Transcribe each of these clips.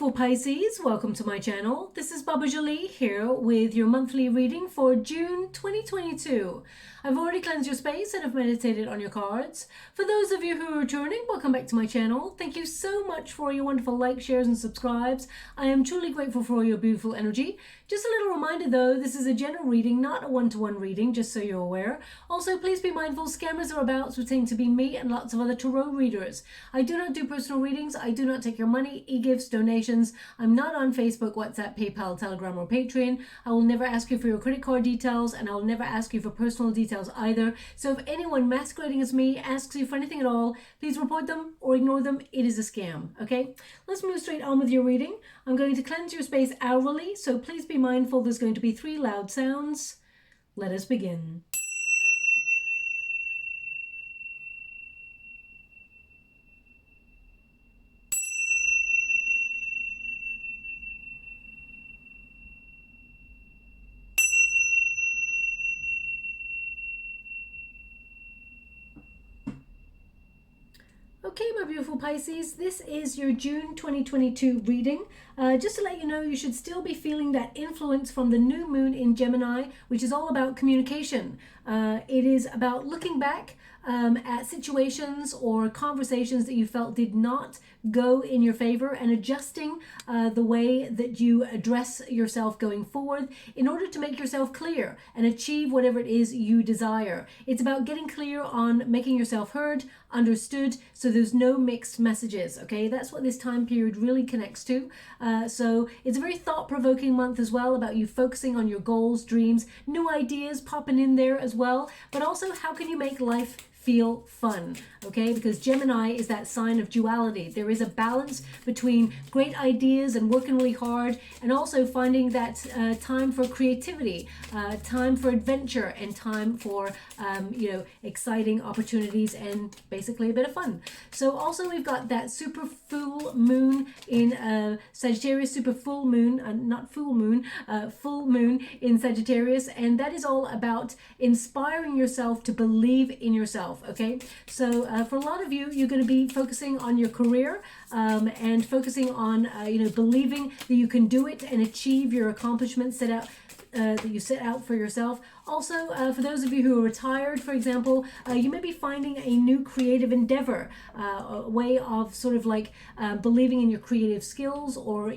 beautiful Pisces, welcome to my channel. This is Baba Jolie here with your monthly reading for June 2022. I've already cleansed your space and have meditated on your cards. For those of you who are returning, welcome back to my channel. Thank you so much for your wonderful likes, shares and subscribes. I am truly grateful for your beautiful energy. Just a little reminder though, this is a general reading, not a one-to-one reading, just so you're aware. Also, please be mindful, scammers are about to pretend to be me and lots of other tarot readers. I do not do personal readings. I do not take your money, e-gifts, donations. I'm not on Facebook, WhatsApp, PayPal, Telegram or Patreon. I will never ask you for your credit card details and I'll never ask you for personal details either. So if anyone masquerading as me asks you for anything at all, please report them or ignore them. It is a scam, okay? Let's move straight on with your reading. I'm going to cleanse your space hourly, so please be mindful there's going to be 3 loud sounds. Let us begin. Okay, my beautiful Pisces, this is your June 2022 reading. Just to let you know, you should still be feeling that influence from the new moon in Gemini, which is all about communication. It is about looking back at situations or conversations that you felt did not go in your favor and adjusting the way that you address yourself going forward in order to make yourself clear and achieve whatever it is you desire. It's about getting clear on making yourself heard, understood, so there's no mixed messages, okay? That's what this time period really connects to. So it's a very thought-provoking month as well, about you focusing on your goals, dreams, new ideas popping in there as well, but also how can you make life feel fun, okay? Because Gemini is that sign of duality. There is a balance between great ideas and working really hard and also finding that time for creativity, time for adventure and time for, exciting opportunities and basically a bit of fun. So also we've got that super full moon in Sagittarius, super full moon, not full moon, full moon in Sagittarius. And that is all about inspiring yourself to believe in yourself. Okay, so for a lot of you, you're going to be focusing on your career and focusing on, believing that you can do it and achieve your accomplishments that you set out for yourself. Also, for those of you who are retired, for example, you may be finding a new creative endeavor, a way of sort of like believing in your creative skills or,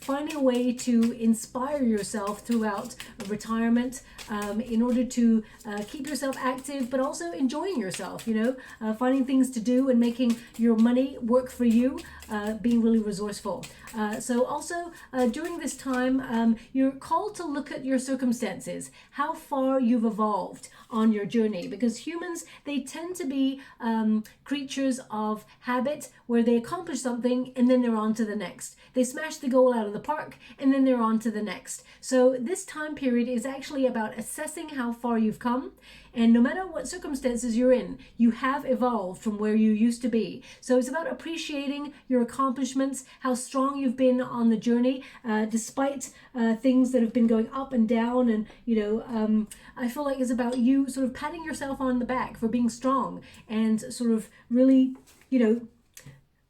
finding a way to inspire yourself throughout retirement in order to keep yourself active, but also enjoying yourself, finding things to do and making your money work for you, being really resourceful. So also during this time, you're called to look at your circumstances, how far you've evolved on your journey, because humans, they tend to be creatures of habit where they accomplish something and then they're on to the next. They smash the goal out of the park and then they're on to the next. So this time period is actually about assessing how far you've come, and no matter what circumstances you're in, you have evolved from where you used to be. So it's about appreciating your accomplishments, how strong you've been on the journey, despite things that have been going up and down. And, I feel like it's about you sort of patting yourself on the back for being strong and sort of really,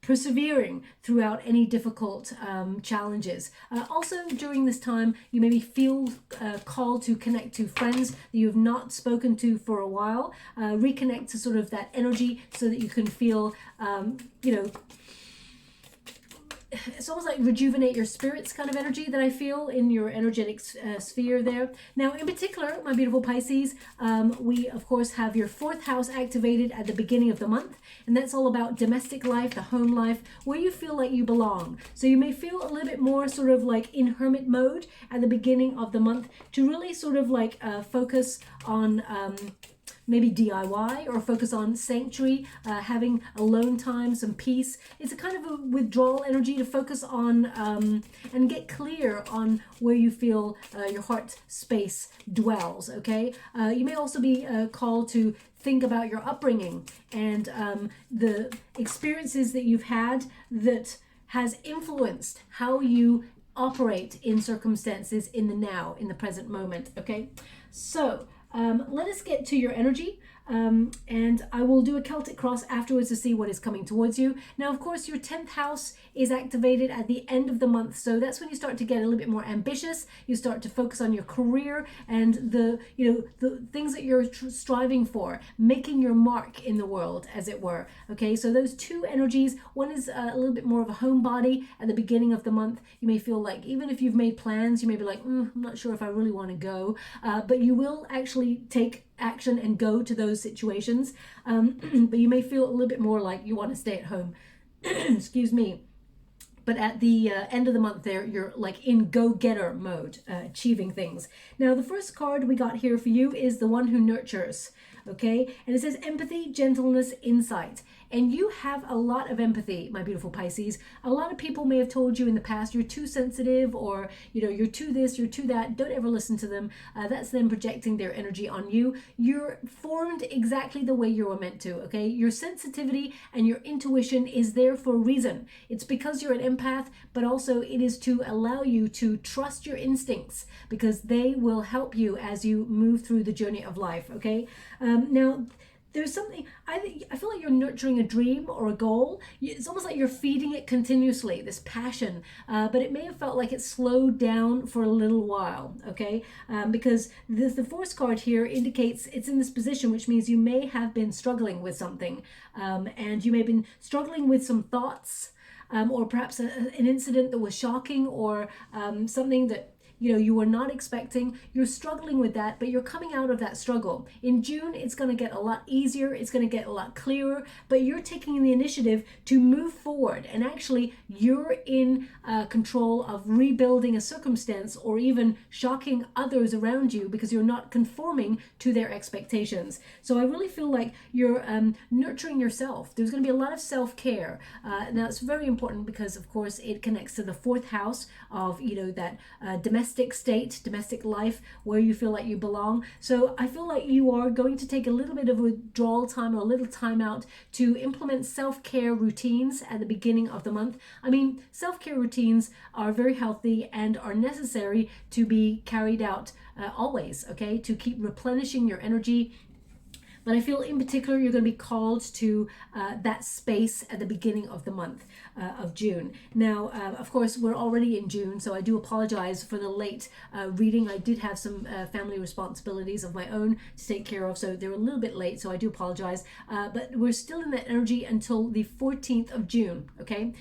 persevering throughout any difficult challenges. Also during this time, you maybe feel called to connect to friends that you have not spoken to for a while, reconnect to sort of that energy so that you can feel, it's almost like rejuvenate your spirits kind of energy that I feel in your energetic sphere there. Now, in particular, my beautiful Pisces, we, of course, have your 4th house activated at the beginning of the month. And that's all about domestic life, the home life, where you feel like you belong. So you may feel a little bit more sort of like in hermit mode at the beginning of the month to really sort of like focus on maybe DIY or focus on sanctuary, having alone time, some peace. It's a kind of a withdrawal energy to focus on and get clear on where you feel your heart space dwells, okay? You may also be called to think about your upbringing and the experiences that you've had that has influenced how you operate in circumstances in the now, in the present moment, okay? So let us get to your energy. And I will do a Celtic cross afterwards to see what is coming towards you. Now, of course, your 10th house is activated at the end of the month, so that's when you start to get a little bit more ambitious. You start to focus on your career and the things that you're striving for, making your mark in the world, as it were. Okay, so those two energies, one is a little bit more of a homebody at the beginning of the month. You may feel like even if you've made plans, you may be like, I'm not sure if I really want to go, but you will actually take action and go to those situations, but you may feel a little bit more like you want to stay at home. Excuse me. But at the end of the month there, you're like in go-getter mode, achieving things. Now, the first card we got here for you is the one who nurtures, okay? And it says empathy, gentleness, insight. And you have a lot of empathy, my beautiful Pisces. A lot of people may have told you in the past, you're too sensitive, or, you're too this, you're too that. Don't ever listen to them. That's them projecting their energy on you. You're formed exactly the way you were meant to, okay? Your sensitivity and your intuition is there for a reason. It's because you're an empath, but also it is to allow you to trust your instincts, because they will help you as you move through the journey of life, okay? Now, there's something, I feel like you're nurturing a dream or a goal. It's almost like you're feeding it continuously, this passion, but it may have felt like it slowed down for a little while, okay? Because the Force card here indicates it's in this position, which means you may have been struggling with something, and you may have been struggling with some thoughts, or perhaps an incident that was shocking, or something that you were not expecting. You're struggling with that, but you're coming out of that struggle. In June, it's going to get a lot easier. It's going to get a lot clearer, but you're taking the initiative to move forward. And actually, you're in control of rebuilding a circumstance, or even shocking others around you, because you're not conforming to their expectations. So I really feel like you're nurturing yourself. There's going to be a lot of self-care. Now, it's very important because, of course, it connects to the 4th house of, that domestic state, domestic life, where you feel like you belong. So I feel like you are going to take a little bit of withdrawal time, or a little time out, to implement self-care routines at the beginning of the month. I mean, self-care routines are very healthy and are necessary to be carried out always, okay, to keep replenishing your energy. But I feel in particular you're going to be called to that space at the beginning of the month of June. Now, of course, we're already in June, so I do apologize for the late reading. I did have some family responsibilities of my own to take care of, so they're a little bit late, so I do apologize. But we're still in that energy until the 14th of June, okay?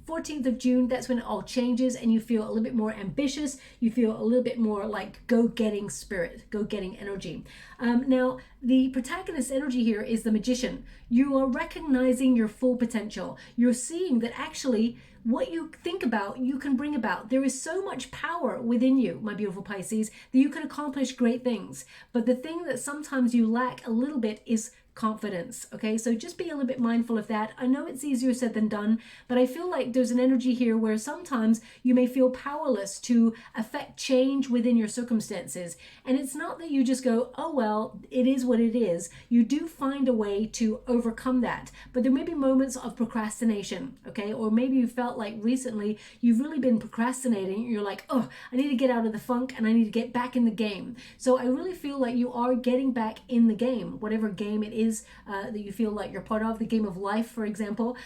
14th of June, that's when it all changes, and you feel a little bit more ambitious. You feel a little bit more like go-getting spirit, go-getting energy. Now, the protagonist energy here is the Magician. You are recognizing your full potential. You're seeing that actually what you think about, you can bring about. There is so much power within you, my beautiful Pisces, that you can accomplish great things. But the thing that sometimes you lack a little bit is confidence, okay? So just be a little bit mindful of that. I know it's easier said than done, but I feel like there's an energy here where sometimes you may feel powerless to affect change within your circumstances. And it's not that you just go, oh, well, it is what it is. You do find a way to overcome that, but there may be moments of procrastination, okay? Or maybe you felt like recently you've really been procrastinating. You're like, oh, I need to get out of the funk and I need to get back in the game. So I really feel like you are getting back in the game, whatever game it is that you feel like you're part of, the game of life, for example.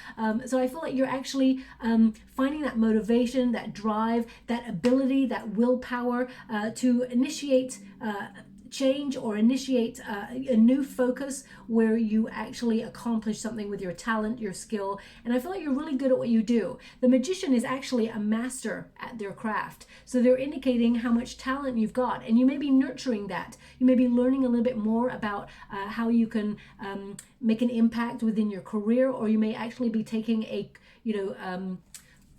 So I feel like you're actually finding that motivation, that drive, that ability, that willpower to initiate change, or initiate a new focus where you actually accomplish something with your talent, your skill. And I feel like you're really good at what you do. The Magician is actually a master at their craft. So they're indicating how much talent you've got, and you may be nurturing that. You may be learning a little bit more about how you can make an impact within your career, or you may actually be taking a,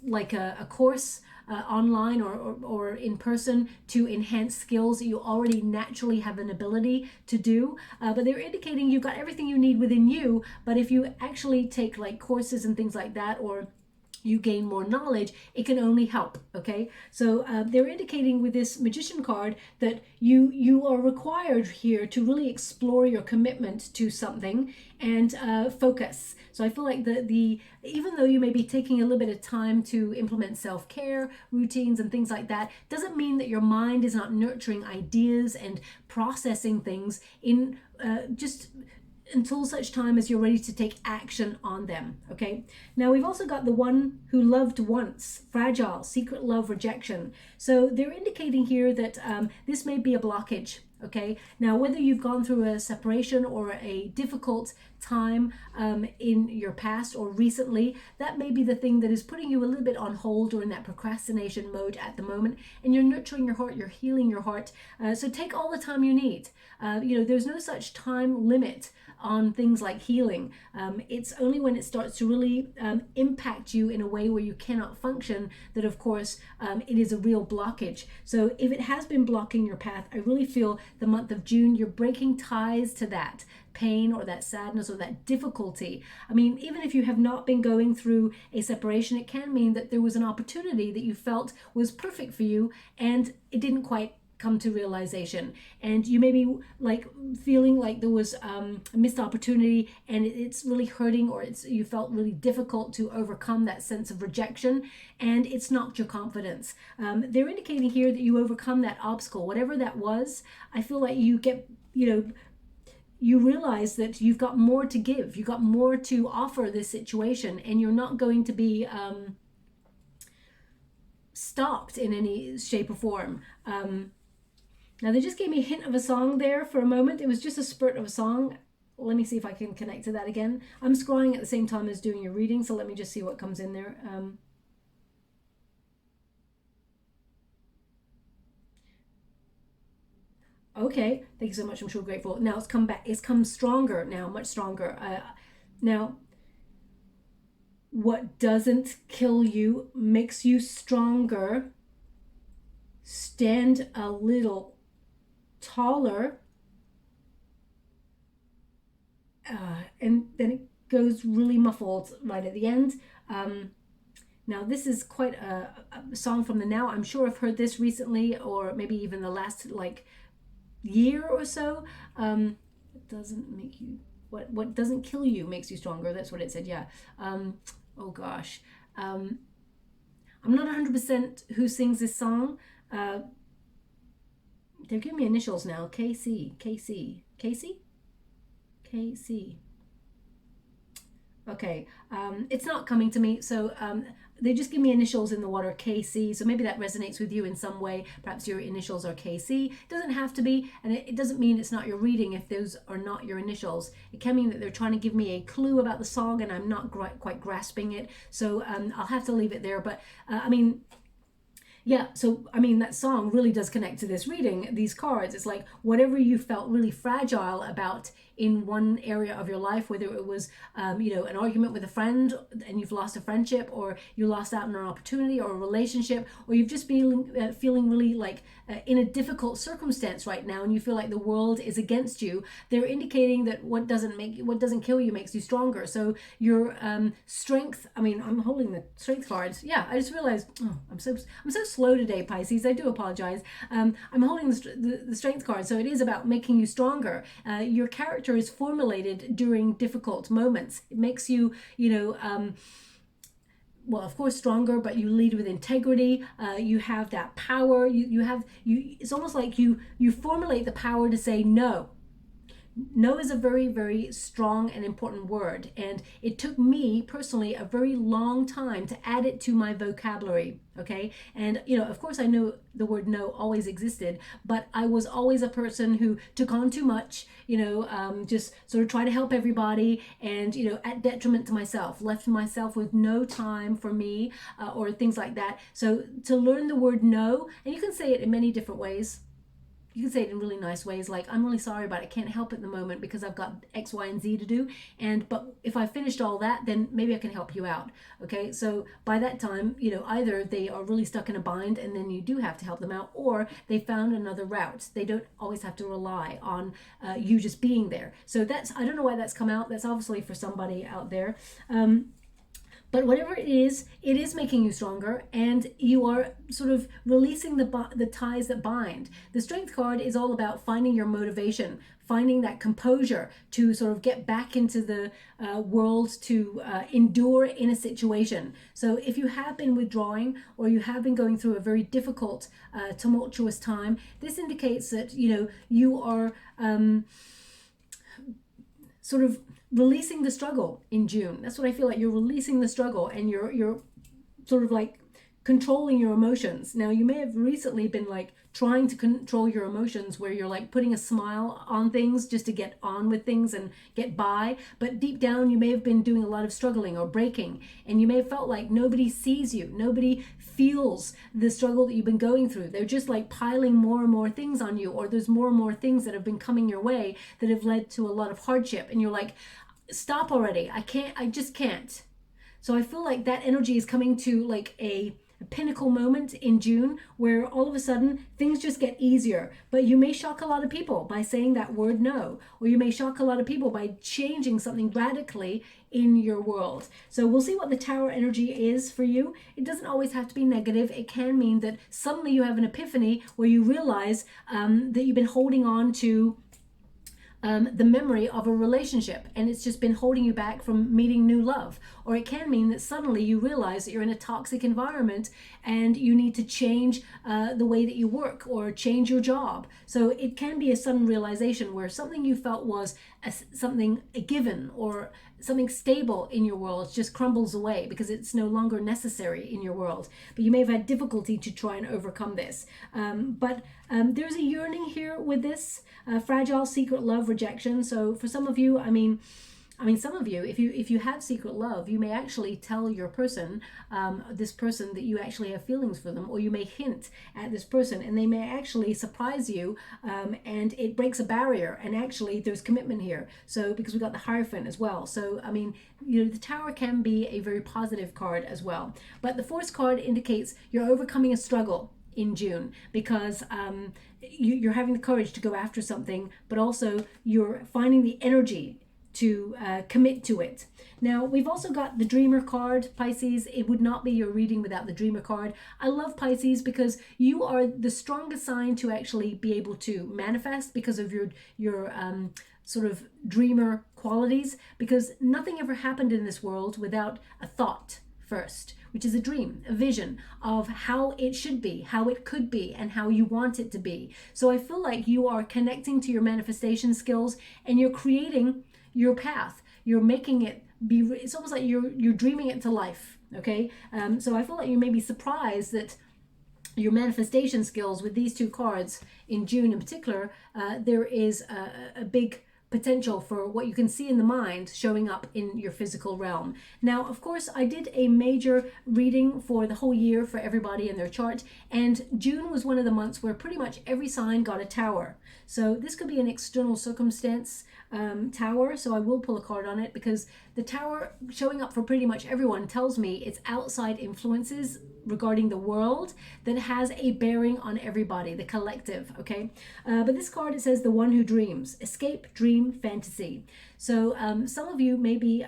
like a course online or in person to enhance skills that you already naturally have an ability to do. But they're indicating you've got everything you need within you, but if you actually take like courses and things like that, or you gain more knowledge, it can only help. Okay, so they're indicating with this Magician card that you are required here to really explore your commitment to something and focus. So I feel like the even though you may be taking a little bit of time to implement self-care routines and things like that, doesn't mean that your mind is not nurturing ideas and processing things in just until such time as you're ready to take action on them. Okay, now we've also got the one who loved once, fragile, secret love, rejection. So they're indicating here that this may be a blockage. Okay, now whether you've gone through a separation or a difficult time in your past or recently, that may be the thing that is putting you a little bit on hold or in that procrastination mode at the moment, and you're nurturing your heart, you're healing your heart. So take all the time you need. There's no such time limit on things like healing. It's only when it starts to really impact you in a way where you cannot function that, of course, it is a real blockage. So if it has been blocking your path, I really feel the month of June, you're breaking ties to that pain or that sadness or that difficulty. I mean, even if you have not been going through a separation, it can mean that there was an opportunity that you felt was perfect for you and it didn't quite come to realization, and you may be like feeling like there was a missed opportunity and it's really hurting, or you felt really difficult to overcome that sense of rejection and it's knocked your confidence. They're indicating here that you overcome that obstacle, whatever that was. I feel like you get, you realize that you've got more to give, you've got more to offer this situation, and you're not going to be stopped in any shape or form. Now they just gave me a hint of a song there for a moment. It was just a spurt of a song. Let me see if I can connect to that again. I'm scrolling at the same time as doing your reading, so let me just see what comes in there. Okay, thank you so much. I'm sure grateful. Now it's come back. It's come stronger now, much stronger. Now, what doesn't kill you makes you stronger. Stand a little taller, and then it goes really muffled right at the end. Now this is quite a song from the Now. I'm sure I've heard this recently, or maybe even the last year or so. It doesn't make you, what doesn't kill you makes you stronger. That's what it said. Yeah. Oh gosh. I'm not 100% who sings this song. They're giving me initials now. KC. Okay, it's not coming to me, so they just give me initials in the water, KC, so maybe that resonates with you in some way. Perhaps your initials are KC. It doesn't have to be, and it doesn't mean it's not your reading if those are not your initials. It can mean that they're trying to give me a clue about the song and I'm not quite grasping it, so I'll have to leave it there. But yeah, so I mean, that song really does connect to this reading, these cards. It's like whatever you felt really fragile about in one area of your life, whether it was, an argument with a friend and you've lost a friendship, or you lost out on an opportunity or a relationship, or you've just been feeling really like in a difficult circumstance right now and you feel like the world is against you. They're indicating that what doesn't kill you makes you stronger. So your strength, I mean, I'm holding the strength cards. Yeah, I just realized, I'm so slow today, Pisces. I do apologize. I'm holding the strength card, so it is about making you stronger. Your character is formulated during difficult moments. It makes you, well, of course, stronger, but you lead with integrity. You have that power. It's almost like you formulate the power to say no. No is a very, very strong and important word, and it took me personally a very long time to add it to my vocabulary. Okay, and of course I know the word no always existed, but I was always a person who took on too much, just sort of try to help everybody, and at detriment to myself, left myself with no time for me, or things like that. So to learn the word no, and you can say it in many different ways. You can say it in really nice ways, like, I'm really sorry, but I can't help at the moment because I've got X, Y, and Z to do. But if I finished all that, then maybe I can help you out. Okay, so by that time, either they are really stuck in a bind and then you do have to help them out, or they found another route. They don't always have to rely on you just being there. So I don't know why that's come out. That's obviously for somebody out there. But whatever it is making you stronger, and you are sort of releasing the ties that bind. The Strength card is all about finding your motivation, finding that composure to sort of get back into the world, to endure in a situation. So if you have been withdrawing, or you have been going through a very difficult, tumultuous time, this indicates that, you know, you are sort of releasing the struggle in June. That's what I feel like. You're releasing the struggle, and you're sort of like controlling your emotions. Now, you may have recently been like trying to control your emotions, where you're like putting a smile on things just to get on with things and get by, but deep down you may have been doing a lot of struggling or breaking, and you may have felt like nobody sees you, nobody feels the struggle that you've been going through. They're just like piling more and more things on you, or there's more and more things that have been coming your way that have led to a lot of hardship, and you're like, stop already, I just can't. So I feel like that energy is coming to like a pinnacle moment in June, where all of a sudden things just get easier. But you may shock a lot of people by saying that word no, or you may shock a lot of people by changing something radically in your world. So we'll see what the Tower energy is for you. It doesn't always have to be negative. It can mean that suddenly you have an epiphany where you realize that you've been holding on to the memory of a relationship, and it's just been holding you back from meeting new love. Or it can mean that suddenly you realize that you're in a toxic environment and you need to change the way that you work, or change your job. So it can be a sudden realization where something you felt was something a given, or something stable in your world just crumbles away because it's no longer necessary in your world. But you may have had difficulty to try and overcome this. But there's a yearning here with this fragile secret love rejection. So for some of you, I mean, some of you, if you have secret love, you may actually tell your person, this person, that you actually have feelings for them, or you may hint at this person, and they may actually surprise you, and it breaks a barrier, and actually there's commitment here. So because we got the Hierophant as well. So I mean, you know, the Tower can be a very positive card as well. But the Force card indicates you're overcoming a struggle in June, because you're having the courage to go after something, but also you're finding the energy to commit to it. Now, we've also got the Dreamer card, Pisces. It would not be your reading without the Dreamer card. I love Pisces because you are the strongest sign to actually be able to manifest, because of your sort of dreamer qualities, because nothing ever happened in this world without a thought first, which is a dream, a vision of how it should be, how it could be, and how you want it to be. So I feel like you are connecting to your manifestation skills, and you're creating your path. You're making it be, it's almost like you're dreaming it to life, okay? So I feel like you may be surprised that your manifestation skills with these two cards in June in particular, there is a big potential for what you can see in the mind showing up in your physical realm. Now, of course, I did a major reading for the whole year for everybody in their chart, and June was one of the months where pretty much every sign got a Tower. So this could be an external circumstance Tower, so I will pull a card on it, because the Tower showing up for pretty much everyone tells me it's outside influences regarding the world that has a bearing on everybody, the collective, okay? But this card, it says the one who dreams, escape, dream, fantasy. So some of you may be,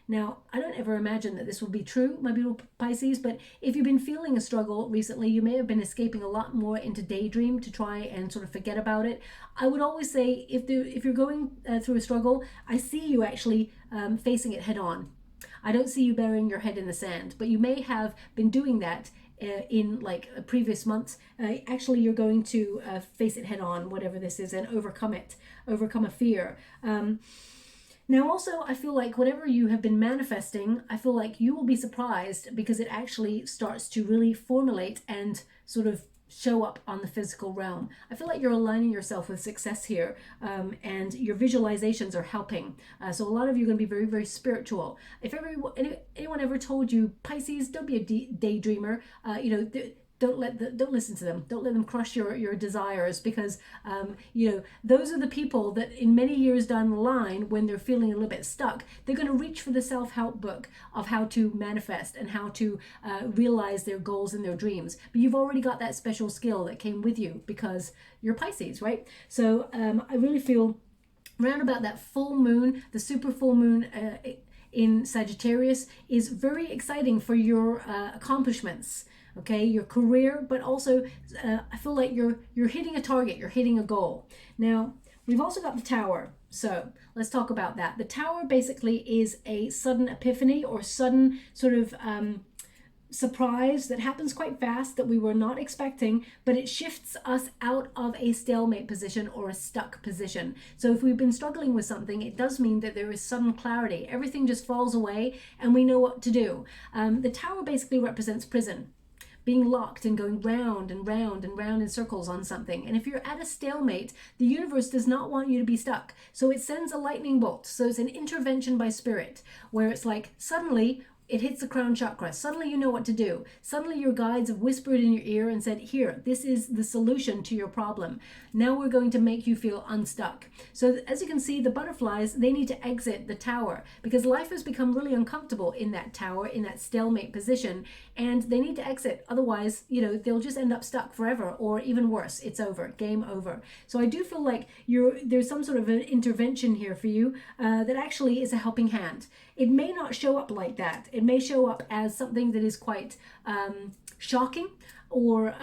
now I don't ever imagine that this will be true, my beautiful Pisces, but if you've been feeling a struggle recently, you may have been escaping a lot more into daydream to try and sort of forget about it. I would always say, if you're going through a struggle, I see you actually facing it head on. I don't see you burying your head in the sand, but you may have been doing that in like previous months. Actually, you're going to face it head on, whatever this is, and overcome it, overcome a fear. Now, also, I feel like whatever you have been manifesting, I feel like you will be surprised, because it actually starts to really formulate and sort of show up on the physical realm. I feel like you're aligning yourself with success here, and your visualizations are helping. So a lot of you are going to be very, very spiritual. If anyone ever told you, Pisces, don't be a daydreamer, you know, don't listen to them. Don't let them crush your desires, because you know, those are the people that in many years down the line, when they're feeling a little bit stuck, they're going to reach for the self-help book of how to manifest and how to realize their goals and their dreams. But you've already got that special skill that came with you because you're Pisces, right? So I really feel around about that full moon, the super full moon, in Sagittarius is very exciting for your accomplishments, okay, your career, but also I feel like you're hitting a target, you're hitting a goal. Now, we've also got the Tower. So let's talk about that. The Tower basically is a sudden epiphany or sudden sort of surprise that happens quite fast that we were not expecting, but it shifts us out of a stalemate position or a stuck position. So if we've been struggling with something, it does mean that there is sudden clarity. Everything just falls away and we know what to do. The Tower basically represents prison, being locked and going round and round and round in circles on something. And if you're at a stalemate, the universe does not want you to be stuck. So it sends a lightning bolt. So it's an intervention by spirit, where it's like suddenly it hits the crown chakra. Suddenly you know what to do. Suddenly your guides have whispered in your ear and said, here, this is the solution to your problem. Now we're going to make you feel unstuck. So as you can see, the butterflies, they need to exit the Tower because life has become really uncomfortable in that Tower, in that stalemate position, and they need to exit. Otherwise, you know, they'll just end up stuck forever, or even worse, it's over, game over. So I do feel like there's some sort of an intervention here for you that actually is a helping hand. It may not show up like that. It may show up as something that is quite shocking, or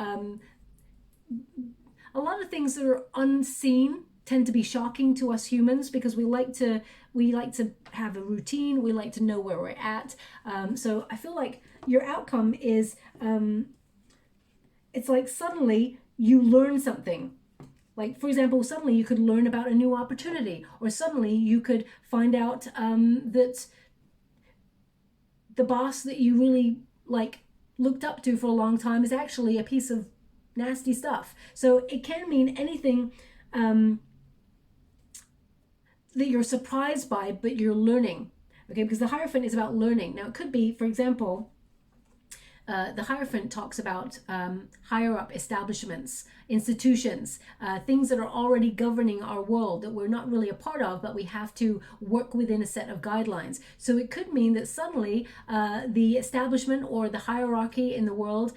a lot of things that are unseen tend to be shocking to us humans because we like to have a routine. We like to know where we're at. So I feel like your outcome is it's like suddenly you learn something. Like, for example, suddenly you could learn about a new opportunity, or suddenly you could find out that the boss that you really looked up to for a long time is actually a piece of nasty stuff. So it can mean anything that you're surprised by, but you're learning, okay? Because the Hierophant is about learning. Now, it could be, for example, the Hierophant talks about higher up establishments, institutions, things that are already governing our world that we're not really a part of, but we have to work within a set of guidelines. So it could mean that suddenly the establishment or the hierarchy in the world,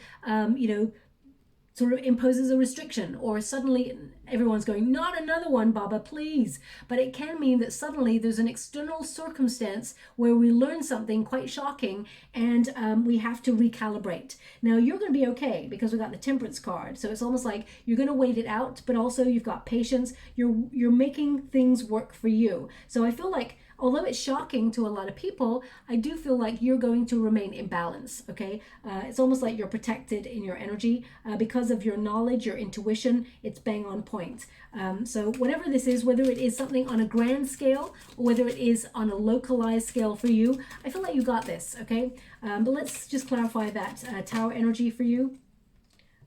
sort of imposes a restriction, or suddenly everyone's going, not another one, Baba, please. But it can mean that suddenly there's an external circumstance where we learn something quite shocking and we have to recalibrate. Now you're going to be okay because we got the Temperance card. So it's almost like you're going to wait it out, but also you've got patience. You're making things work for you. So I feel like, although it's shocking to a lot of people, I do feel like you're going to remain in balance, okay? It's almost like you're protected in your energy because of your knowledge, your intuition. It's bang on point. So whatever this is, whether it is something on a grand scale or whether it is on a localized scale for you, I feel like you got this, okay? But let's just clarify that Tower energy for you.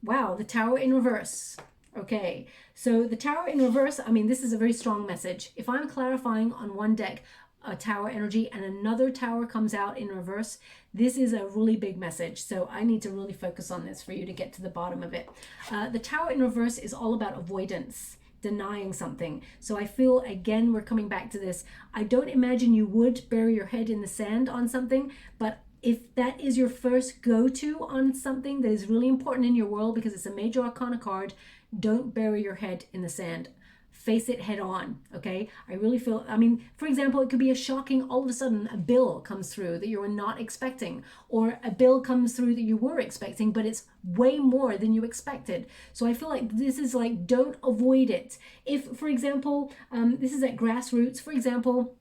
Wow, the Tower in reverse. Okay, so the Tower in reverse, I mean, this is a very strong message. If I'm clarifying on one deck a Tower energy and another Tower comes out in reverse, this is a really big message. So I need to really focus on this for you to get to the bottom of it. The Tower in reverse is all about avoidance, denying something. So I feel, again, we're coming back to this. I don't imagine you would bury your head in the sand on something, but if that is your first go-to on something that is really important in your world because it's a major arcana card, don't bury your head in the sand. Face it head on, okay? I really feel, I mean, for example, it could be a shocking, all of a sudden, a bill comes through that you were not expecting, or a bill comes through that you were expecting, but it's way more than you expected. So I feel like this is like, don't avoid it. If, for example, this is at grassroots, for example,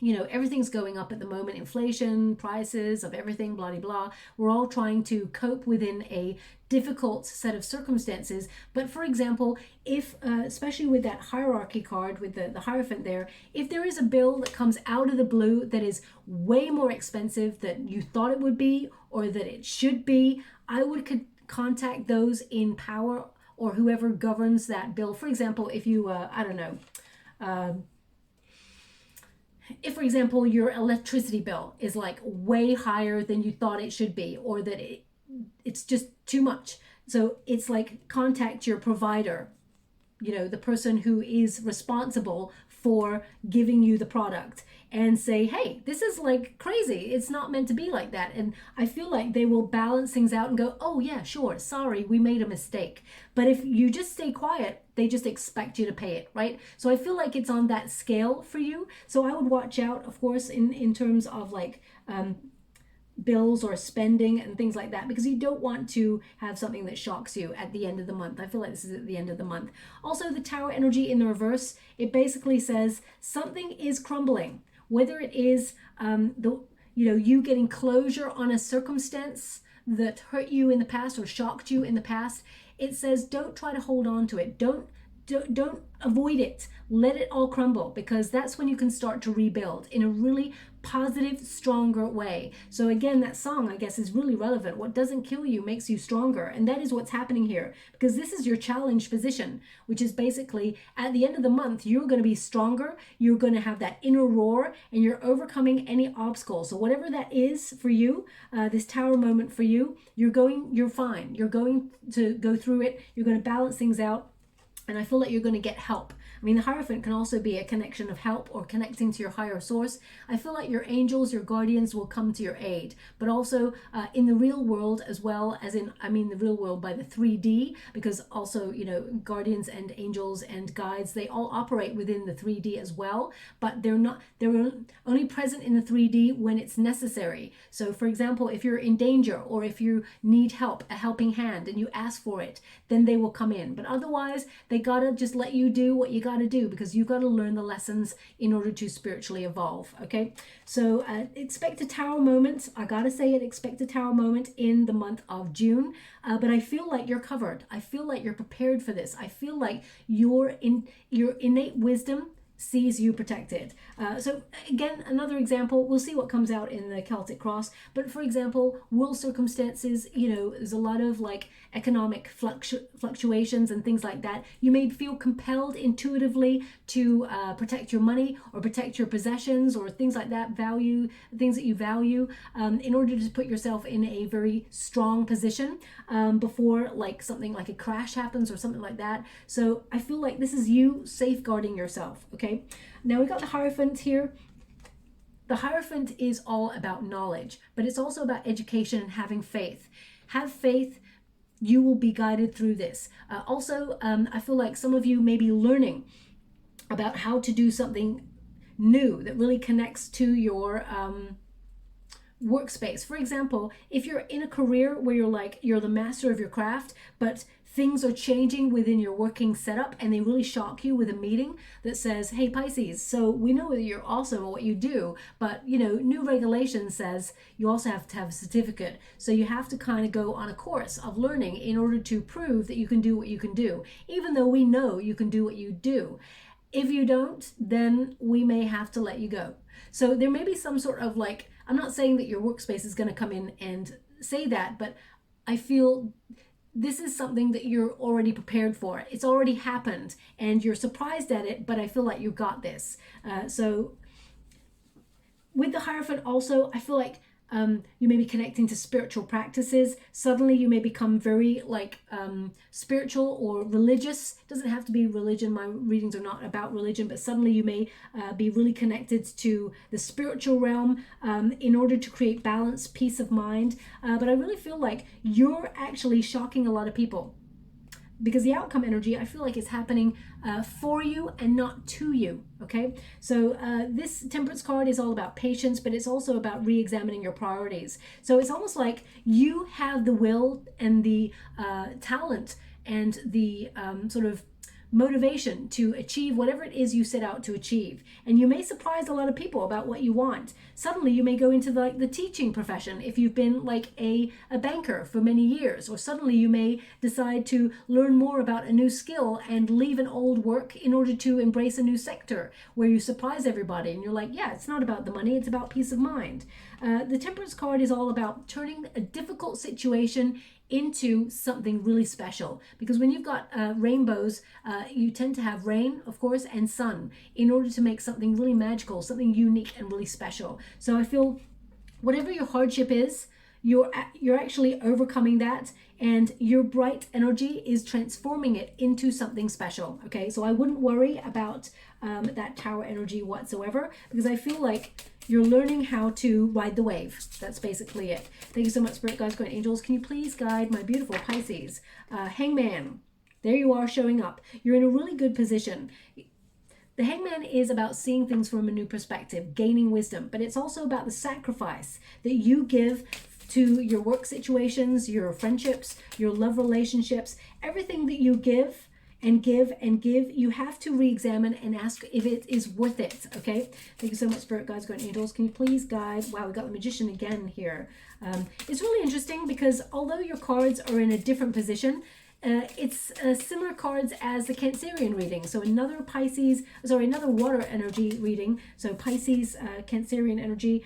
you know, everything's going up at the moment, inflation, prices of everything, blah, blah, blah. We're all trying to cope within a difficult set of circumstances. But for example, if, especially with that hierarchy card, with the Hierophant there, if there is a bill that comes out of the blue that is way more expensive than you thought it would be, or that it should be, I would contact those in power or whoever governs that bill. For example, if you, I don't know, if, for example, your electricity bill is like way higher than you thought it should be, or that it's just too much. So it's like contact your provider you know, the person who is responsible for giving you the product and say, hey, this is like crazy. It's not meant to be like that. And I feel like they will balance things out and go, oh yeah, sure, sorry, we made a mistake. But if you just stay quiet, they just expect you to pay it, right? So I feel like it's on that scale for you. So I would watch out, of course, in terms of like bills or spending and things like that, because you don't want to have something that shocks you at the end of the month. I feel like this is at the end of the month. Also, the Tower energy in the reverse, it basically says something is crumbling, whether it is you getting closure on a circumstance that hurt you in the past or shocked you in the past. It says don't try to hold on to it. Don't avoid it. Let it all crumble, because that's when you can start to rebuild in a really positive, stronger way. So again, that song, I guess, is really relevant. What doesn't kill you makes you stronger. And that is what's happening here, because this is your challenge position, which is basically at the end of the month, you're going to be stronger. You're going to have that inner roar, and you're overcoming any obstacle. So whatever that is for you, this Tower moment for you, you're fine. You're going to go through it. You're going to balance things out. And I feel like you're going to get help. I mean, the Hierophant can also be a connection of help or connecting to your higher source. I feel like your angels, your guardians will come to your aid, but also in the real world, as well as I mean the real world by the 3D, because also, you know, guardians and angels and guides, they all operate within the 3D as well, but they're only present in the 3D when it's necessary. So for example, if you're in danger or if you need help, a helping hand, and you ask for it, then they will come in. But otherwise, they gotta just let you do what you gotta do, because you gotta learn the lessons in order to spiritually evolve. Okay, so expect a Tower moment. I gotta say it, expect a Tower moment in the month of June. But I feel like you're covered. I feel like you're prepared for this. I feel like your innate wisdom sees you protected. So again, another example, we'll see what comes out in the Celtic cross, but for example, world circumstances, you know, there's a lot of like economic fluctuations and things like that. You may feel compelled intuitively to protect your money or protect your possessions or things like that, things that you value, in order to put yourself in a very strong position before like something like a crash happens or something like that. So I feel like this is you safeguarding yourself. Okay, now we got the Hierophant here. The Hierophant is all about knowledge, but it's also about education and having faith. Have faith. You will be guided through this. Also, I feel like some of you may be learning about how to do something new that really connects to your workspace. For example, if you're in a career where you're the master of your craft, but things are changing within your working setup and they really shock you with a meeting that says, hey Pisces, so we know that you're awesome at what you do, but you know, new regulation says you also have to have a certificate. So you have to kind of go on a course of learning in order to prove that you can do what you can do, even though we know you can do what you do. If you don't, then we may have to let you go. So there may be some sort of like, I'm not saying that your workspace is going to come in and say that, but I feel this is something that you're already prepared for. It's already happened and you're surprised at it, but I feel like you got this. So with the Hierophant also, I feel like you may be connecting to spiritual practices. Suddenly you may become very like spiritual or religious. It doesn't have to be religion. My readings are not about religion, but suddenly you may be really connected to the spiritual realm in order to create balance, peace of mind. But I really feel like you're actually shocking a lot of people, because the outcome energy, I feel like, is happening for you and not to you. Okay, so this Temperance card is all about patience, but it's also about re-examining your priorities. So it's almost like you have the will and the talent and the sort of motivation to achieve whatever it is you set out to achieve. And you may surprise a lot of people about what you want. Suddenly you may go into the teaching profession if you've been like a banker for many years, or suddenly you may decide to learn more about a new skill and leave an old work in order to embrace a new sector where you surprise everybody and you're like, yeah, it's not about the money, it's about peace of mind. The Temperance card is all about turning a difficult situation into something really special, because when you've got rainbows, you tend to have rain, of course, and sun in order to make something really magical, something unique and really special. So I feel whatever your hardship is, you're actually overcoming that, and your bright energy is transforming it into something special. Okay, so I wouldn't worry about that Tower energy whatsoever, because I feel like you're learning how to ride the wave. That's basically it. Thank you so much, Spirit Guides, Guardian Angels. Can you please guide my beautiful Pisces? Hangman, there you are showing up. You're in a really good position. The Hangman is about seeing things from a new perspective, gaining wisdom, but it's also about the sacrifice that you give to your work situations, your friendships, your love relationships. Everything that you give and give and give, you have to re-examine and ask if it is worth it. Okay, thank you so much, Spirit Guides, Guardian Angels. Can you please guide? Wow, we got the Magician again here. It's really interesting because although your cards are in a different position, it's similar cards as the Cancerian reading. So another water energy reading. So Pisces, Cancerian energy.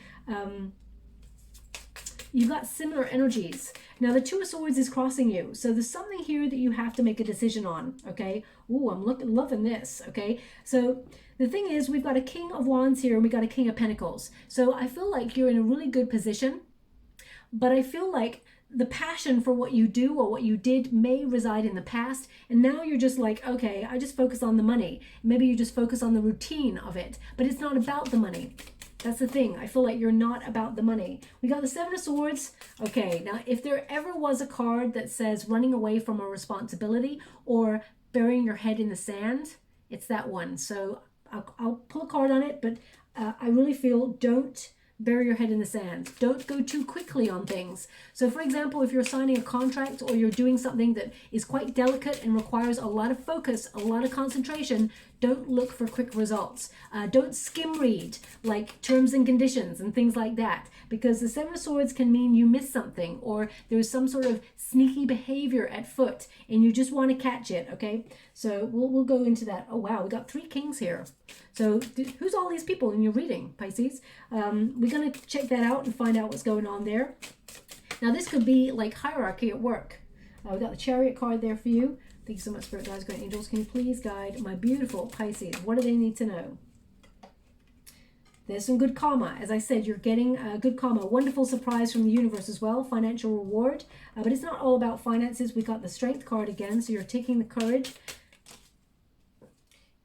You've got similar energies. Now the Two of Swords is crossing you. So there's something here that you have to make a decision on, okay? Ooh, I'm loving this, okay? So the thing is, we've got a King of Wands here and we got a King of Pentacles. So I feel like you're in a really good position, but I feel like the passion for what you do or what you did may reside in the past, and now you're just like, okay, I just focus on the money. Maybe you just focus on the routine of it, but it's not about the money. That's the thing. I feel like you're not about the money. We got the Seven of Swords. Okay, now if there ever was a card that says running away from a responsibility or burying your head in the sand, it's that one. So I'll pull a card on it, but I really feel don't bury your head in the sand. Don't go too quickly on things. So for example, if you're signing a contract or you're doing something that is quite delicate and requires a lot of focus, a lot of concentration, don't look for quick results. Don't skim read like terms and conditions and things like that, because the Seven of Swords can mean you miss something or there's some sort of sneaky behavior at foot and you just want to catch it, okay? So we'll go into that. Oh wow, we got 3 kings here. So who's all these people in your reading, Pisces? We're going to check that out and find out what's going on there. Now this could be like hierarchy at work. We got the Chariot card there for you. Thank you so much, Spirit Guides, Guardian Angels. Can you please guide my beautiful Pisces? What do they need to know? There's some good karma. As I said, you're getting good karma. Wonderful surprise from the universe as well. Financial reward. But it's not all about finances. We got the Strength card again. So you're taking the courage.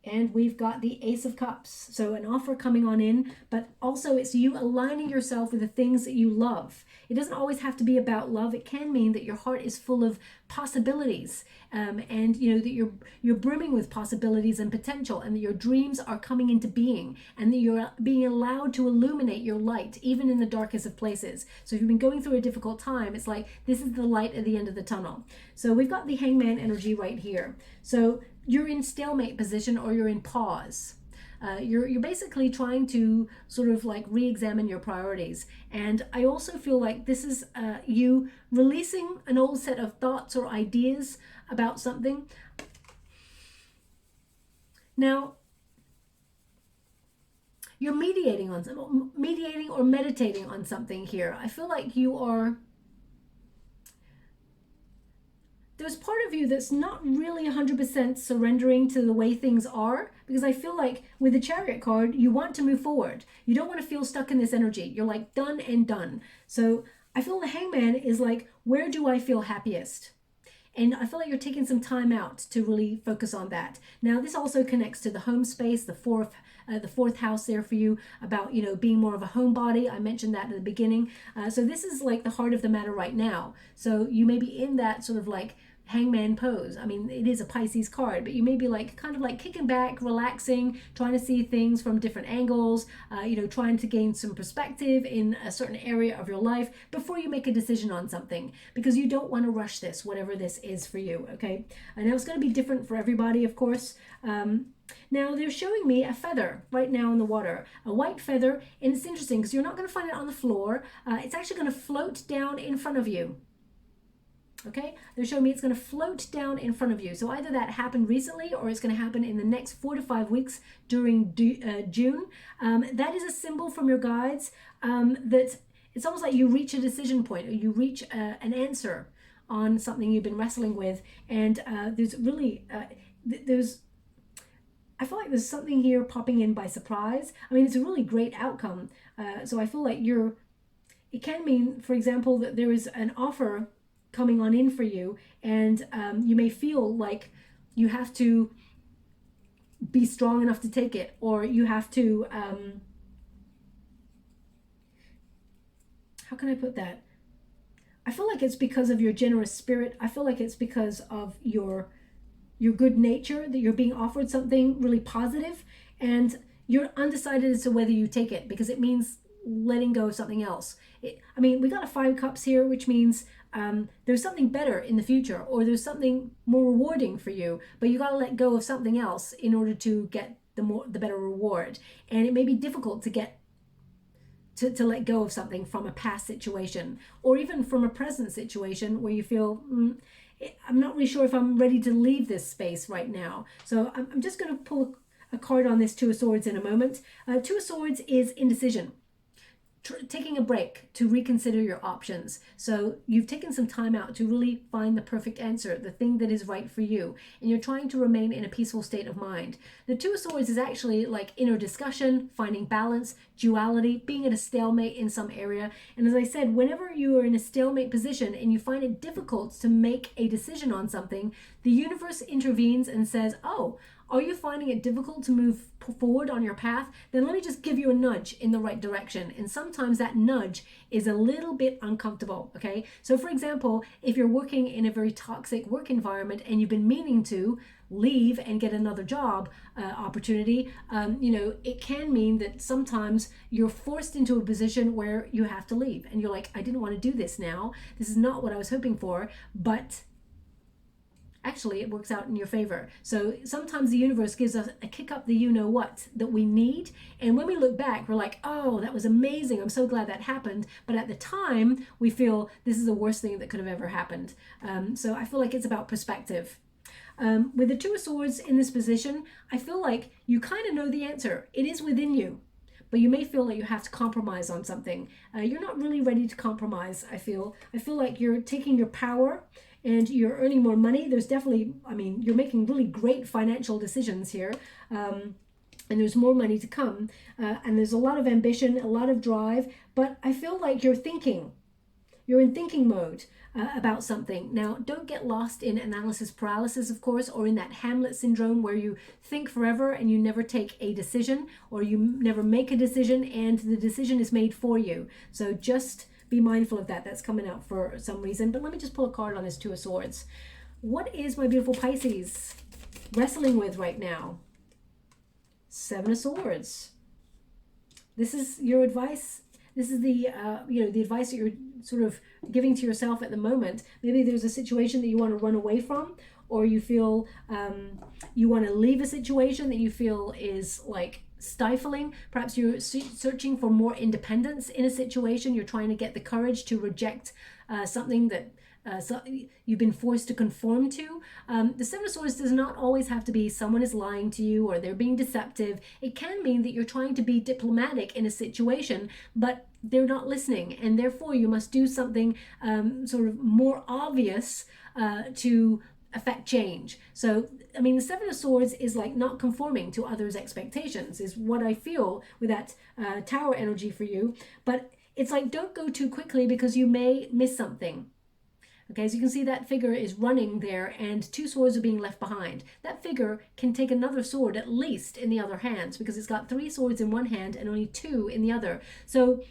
And we've got the Ace of Cups. So an offer coming on in, but also it's you aligning yourself with the things that you love. It doesn't always have to be about love. It can mean that your heart is full of possibilities, and you know that you're brimming with possibilities and potential, and that your dreams are coming into being, and that you're being allowed to illuminate your light even in the darkest of places. So if you've been going through a difficult time, it's like this is the light at the end of the tunnel. So we've got the Hangman energy right here. So you're in stalemate position or you're in pause. You're basically trying to sort of like re-examine your priorities. And I also feel like this is you releasing an old set of thoughts or ideas about something. Now, you're mediating or meditating on something here. I feel like you are... There's part of you that's not really 100% surrendering to the way things are, because I feel like with the Chariot card, you want to move forward. You don't want to feel stuck in this energy. You're like done and done. So I feel the Hangman is like, where do I feel happiest? And I feel like you're taking some time out to really focus on that. Now, this also connects to the home space, the fourth house there for you, about, you know, being more of a homebody. I mentioned that at the beginning. So this is like the heart of the matter right now. So you may be in that sort of like Hangman pose. I mean, it is a Pisces card, but you may be like kind of like kicking back, relaxing, trying to see things from different angles, you know, trying to gain some perspective in a certain area of your life before you make a decision on something, because you don't want to rush this, whatever this is for you, okay? I know it's going to be different for everybody, of course. Now they're showing me a feather right now in the water, a white feather, and it's interesting because you're not going to find it on the floor. It's actually going to float down in front of you. Okay, they're showing me it's going to float down in front of you. So either that happened recently or it's going to happen in the next 4 to 5 weeks during June. That is a symbol from your guides that it's almost like you reach a decision point, or you reach an answer on something you've been wrestling with. And there's really, I feel like there's something here popping in by surprise. I mean, it's a really great outcome. So I feel like it can mean, for example, that there is an offer coming on in for you, and you may feel like you have to be strong enough to take it, or you have to, how can I put that? I feel like it's because of your generous spirit. I feel like it's because of your good nature that you're being offered something really positive, and you're undecided as to whether you take it, because it means letting go of something else. I mean, we got a 5 cups here, which means there's something better in the future, or there's something more rewarding for you, but you got to let go of something else in order to get the better reward. And it may be difficult to get to let go of something from a past situation, or even from a present situation where you feel, I'm not really sure if I'm ready to leave this space right now. So I'm just going to pull a card on this Two of Swords in a moment. Two of Swords is indecision. Taking a break to reconsider your options. So you've taken some time out to really find the perfect answer, the thing that is right for you, and you're trying to remain in a peaceful state of mind. The Two of Swords is actually like inner discussion, finding balance, duality, being at a stalemate in some area. And as I said, whenever you are in a stalemate position and you find it difficult to make a decision on something, the universe intervenes and says, oh, are you finding it difficult to move forward on your path? Then let me just give you a nudge in the right direction. And sometimes that nudge is a little bit uncomfortable, okay? So for example, if you're working in a very toxic work environment and you've been meaning to leave and get another job opportunity, it can mean that sometimes you're forced into a position where you have to leave. And you're like, I didn't want to do this now. This is not what I was hoping for, but actually it works out in your favor. So sometimes the universe gives us a kick up the you-know-what that we need, and when we look back we're like, oh, that was amazing, I'm so glad that happened, but at the time we feel this is the worst thing that could have ever happened. So I feel like it's about perspective. With the Two of Swords in this position, I feel like you kind of know the answer. It is within you, but you may feel like you have to compromise on something. You're not really ready to compromise, I feel. I feel like you're taking your power and you're earning more money. There's definitely, you're making really great financial decisions here. And there's more money to come. And there's a lot of ambition, a lot of drive. But I feel like you're thinking. You're in thinking mode about something. Now, don't get lost in analysis paralysis, of course, or in that Hamlet syndrome where you think forever and you never take a decision, or you never make a decision and the decision is made for you. So just be mindful of that. That's coming out for some reason. But let me just pull a card on this Two of Swords. What is my beautiful Pisces wrestling with right now? Seven of Swords. This is your advice. This is the the advice that you're sort of giving to yourself at the moment. Maybe there's a situation that you want to run away from, or you feel you want to leave a situation that you feel is like stifling. Perhaps you're searching for more independence in a situation. You're trying to get the courage to reject something that you've been forced to conform to. The Seven of Swords does not always have to be someone is lying to you or they're being deceptive. It can mean that you're trying to be diplomatic in a situation, but they're not listening, and therefore you must do something sort of more obvious to affect change. So the Seven of Swords is like not conforming to others' expectations is what I feel with that Tower energy for you. But it's like, don't go too quickly because you may miss something. Okay, as you can see, that figure is running there and two swords are being left behind. That figure can take another sword at least in the other hand, because it's got 3 swords in one hand and only 2 in the other. So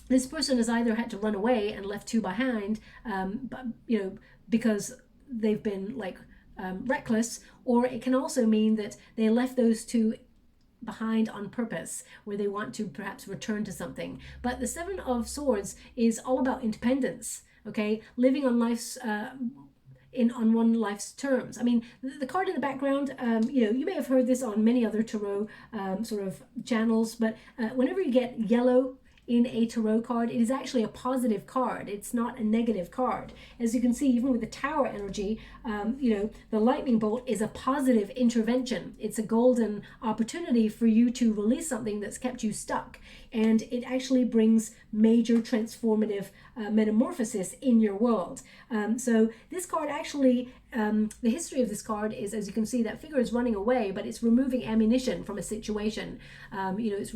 this person has either had to run away and left 2 behind, because they've been reckless, or it can also mean that they left those 2 behind on purpose, where they want to perhaps return to something. But the Seven of Swords is all about independence. Okay, living on life's on one life's terms. The card in the background, you may have heard this on many other tarot sort of channels, but whenever you get yellow in a tarot card, it is actually a positive card. It's not a negative card. As you can see, even with the Tower energy, the lightning bolt is a positive intervention. It's a golden opportunity for you to release something that's kept you stuck. And it actually brings major transformative metamorphosis in your world. So this card actually, the history of this card is, as you can see, that figure is running away, but it's removing ammunition from a situation. It's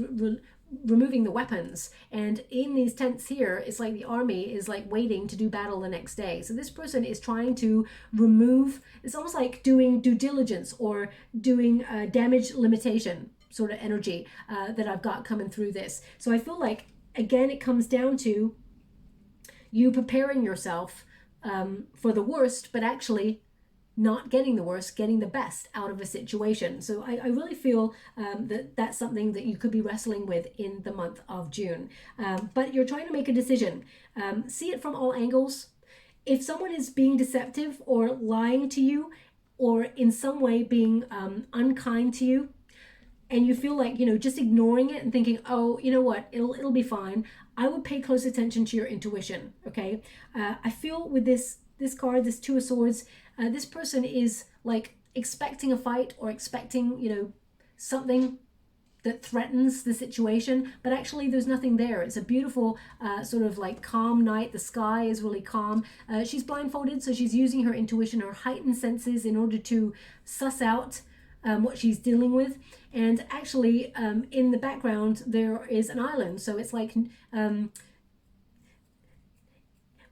removing the weapons. And in these tents here, it's like the army is like waiting to do battle the next day. So this person is trying to remove, it's almost like doing due diligence or doing damage limitation sort of energy that I've got coming through this. So I feel like, again, it comes down to you preparing yourself for the worst, but actually not getting the worst, getting the best out of a situation. So I really feel that that's something that you could be wrestling with in the month of June. But you're trying to make a decision. See it from all angles. If someone is being deceptive or lying to you or in some way being unkind to you, and you feel like, just ignoring it and thinking, oh, you know what, it'll be fine, I would pay close attention to your intuition, okay? I feel with this card, this Two of Swords, this person is like expecting a fight or expecting, something that threatens the situation, but actually there's nothing there. It's a beautiful sort of like calm night. The sky is really calm. She's blindfolded, so she's using her intuition, her heightened senses in order to suss out what she's dealing with. And actually in the background there is an island, so it's like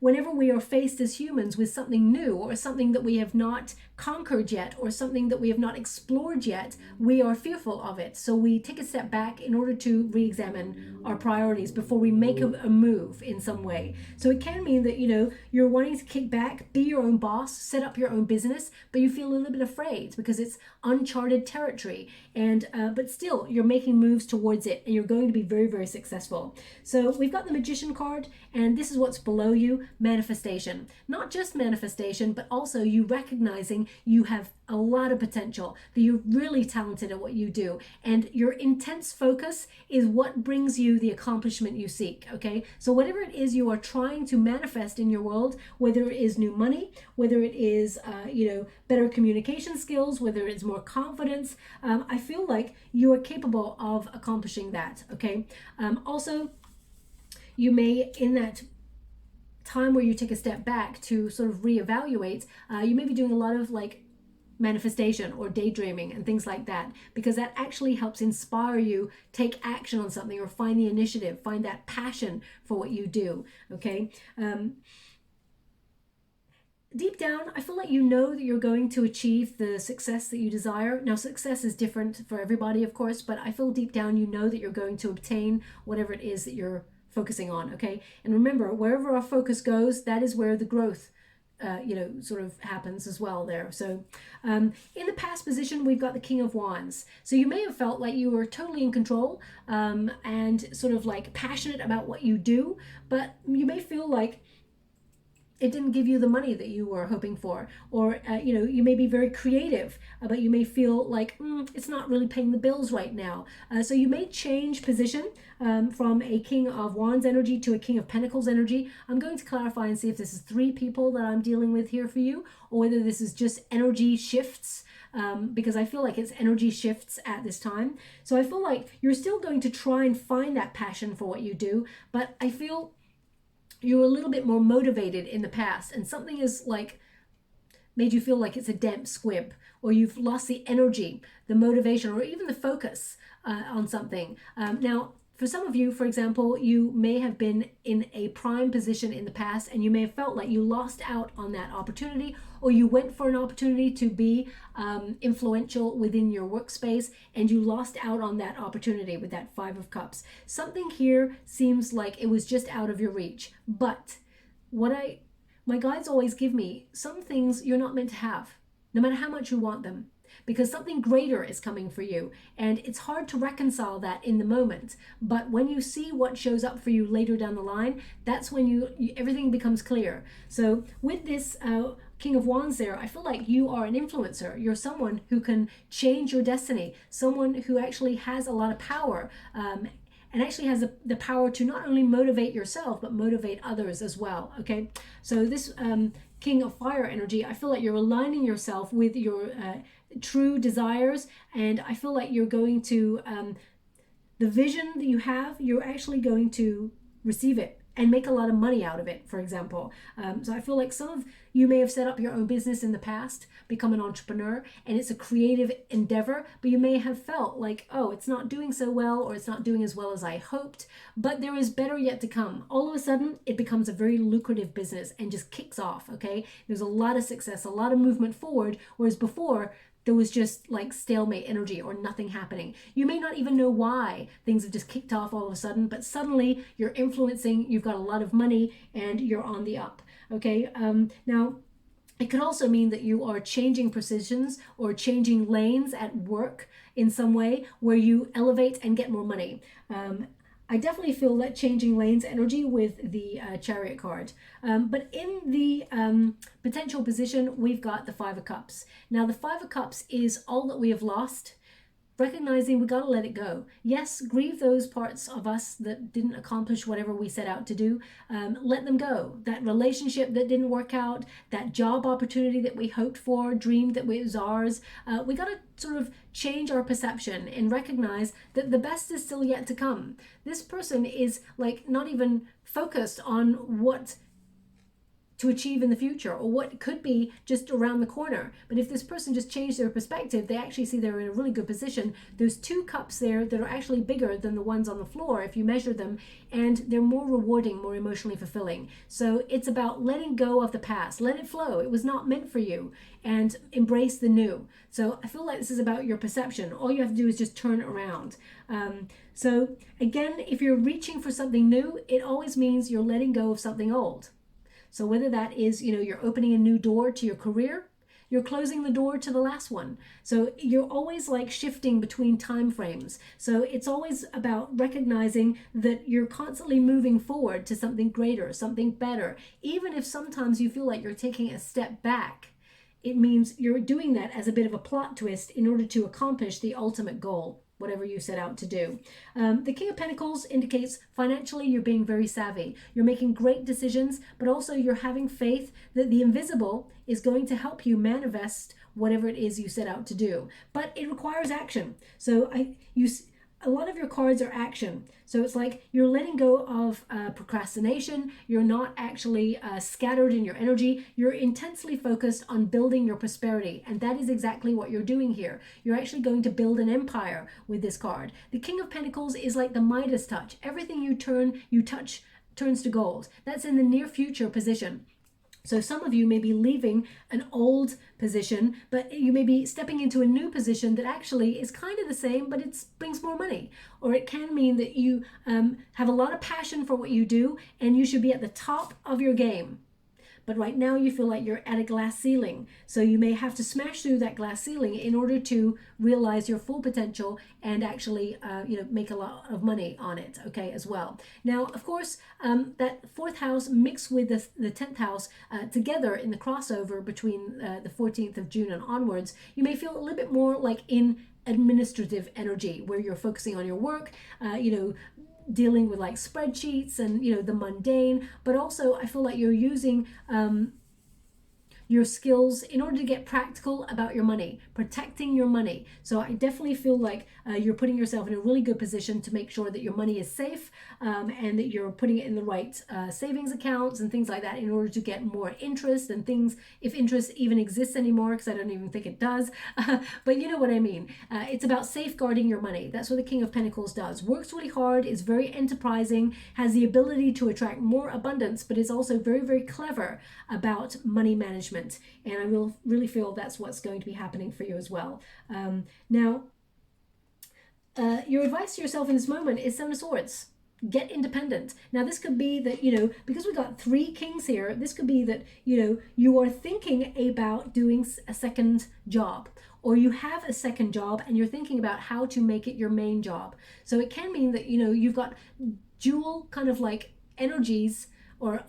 whenever we are faced as humans with something new or something that we have not conquered yet or something that we have not explored yet, we are fearful of it. So we take a step back in order to re-examine our priorities before we make a move in some way. So it can mean that, you're wanting to kick back, be your own boss, set up your own business, but you feel a little bit afraid because it's uncharted territory. And but still, you're making moves towards it and you're going to be very, very successful. So we've got the Magician card, and this is what's below you. Manifestation. Not just manifestation, but also you recognizing you have a lot of potential, that you're really talented at what you do, and your intense focus is what brings you the accomplishment you seek, okay? So whatever it is you are trying to manifest in your world, whether it is new money, whether it is better communication skills, whether it's more confidence, I feel like you are capable of accomplishing that, okay? Also, you may, in that time where you take a step back to sort of reevaluate, you may be doing a lot of like manifestation or daydreaming and things like that, because that actually helps inspire you, take action on something, or find the initiative, find that passion for what you do, okay? Deep down, I feel like you know that you're going to achieve the success that you desire. Now, success is different for everybody, of course, but I feel deep down you know that you're going to obtain whatever it is that you're focusing on, okay? And remember, wherever our focus goes, that is where the growth sort of happens as well there. So in the past position, we've got the King of Wands. So you may have felt like you were totally in control and sort of like passionate about what you do, but you may feel like it didn't give you the money that you were hoping for, or you may be very creative, but you may feel like it's not really paying the bills right now. So you may change position from a King of Wands energy to a King of Pentacles energy. I'm going to clarify and see if this is 3 people that I'm dealing with here for you, or whether this is just energy shifts, because I feel like it's energy shifts at this time. So I feel like you're still going to try and find that passion for what you do, but I feel you're a little bit more motivated in the past, and something is like made you feel like it's a damp squib, or you've lost the energy, the motivation, or even the focus on something. Now, for some of you, for example, you may have been in a prime position in the past, and you may have felt like you lost out on that opportunity, or you went for an opportunity to be influential within your workspace, and you lost out on that opportunity with that 5 of Cups. Something here seems like it was just out of your reach. But my guides always give me, some things you're not meant to have, no matter how much you want them, because something greater is coming for you, and it's hard to reconcile that in the moment. But when you see what shows up for you later down the line, that's when everything becomes clear. So with this King of Wands there, I feel like you are an influencer. You're someone who can change your destiny, someone who actually has a lot of power, and actually has the power to not only motivate yourself, but motivate others as well, okay? So this King of Fire energy, I feel like you're aligning yourself with your true desires, and I feel like you're going to, the vision that you have, you're actually going to receive it and make a lot of money out of it, for example. So I feel like some of you may have set up your own business in the past, become an entrepreneur, and it's a creative endeavor, but you may have felt like, oh, it's not doing so well, or it's not doing as well as I hoped, but there is better yet to come. All of a sudden, it becomes a very lucrative business and just kicks off, okay? There's a lot of success, a lot of movement forward, whereas before, there was just like stalemate energy or nothing happening. You may not even know why things have just kicked off all of a sudden, but suddenly you're influencing, you've got a lot of money, and you're on the up, okay? Now, it could also mean that you are changing positions or changing lanes at work in some way where you elevate and get more money. I definitely feel that changing lanes energy with the Chariot card. But in the potential position, we've got the Five of Cups. Now, the Five of Cups is all that we have lost, recognizing we got to let it go. Yes, grieve those parts of us that didn't accomplish whatever we set out to do. Let them go. That relationship that didn't work out, that job opportunity that we hoped for, dreamed that it was ours. We got to sort of change our perception and recognize that the best is still yet to come. This person is like not even focused on what to achieve in the future or what could be just around the corner. But if this person just changed their perspective, they actually see they're in a really good position. There's two cups there that are actually bigger than the ones on the floor if you measure them, and they're more rewarding, more emotionally fulfilling. So it's about letting go of the past. Let it flow. It was not meant for you, and embrace the new. So I feel like this is about your perception. All you have to do is just turn it around. So again, if you're reaching for something new, it always means you're letting go of something old. So whether that is, you're opening a new door to your career, you're closing the door to the last one. So you're always like shifting between time frames. So it's always about recognizing that you're constantly moving forward to something greater, something better. Even if sometimes you feel like you're taking a step back, it means you're doing that as a bit of a plot twist in order to accomplish the ultimate goal, whatever you set out to do. The King of Pentacles indicates financially you're being very savvy. You're making great decisions, but also you're having faith that the invisible is going to help you manifest whatever it is you set out to do. But it requires action. So a lot of your cards are action. So it's like you're letting go of procrastination. You're not actually scattered in your energy. You're intensely focused on building your prosperity. And that is exactly what you're doing here. You're actually going to build an empire with this card. The King of Pentacles is like the Midas touch. Everything you touch turns to gold. That's in the near future position. So some of you may be leaving an old position, but you may be stepping into a new position that actually is kind of the same, but it brings more money. Or it can mean that you have a lot of passion for what you do, and you should be at the top of your game. But right now you feel like you're at a glass ceiling. So you may have to smash through that glass ceiling in order to realize your full potential and actually make a lot of money on it, okay, as well. Now, of course, that fourth house mixed with the 10th house together in the crossover between the 14th of June and onwards, you may feel a little bit more like in administrative energy where you're focusing on your work, dealing with like spreadsheets and the mundane, but also I feel like you're using your skills in order to get practical about your money, protecting your money. So I definitely feel like you're putting yourself in a really good position to make sure that your money is safe and that you're putting it in the right savings accounts and things like that in order to get more interest and things, if interest even exists anymore, because I don't even think it does. But you know what I mean. It's about safeguarding your money. That's what the King of Pentacles does. Works really hard, is very enterprising, has the ability to attract more abundance, but is also very, very clever about money management. And I will really feel that's what's going to be happening for you as well. Now, your advice to yourself in this moment is Seven of Swords. Get independent. Now, this could be that, because we got three kings here, this could be that, you are thinking about doing a second job, or you have a second job and you're thinking about how to make it your main job. So it can mean that, you've got dual kind of like energies or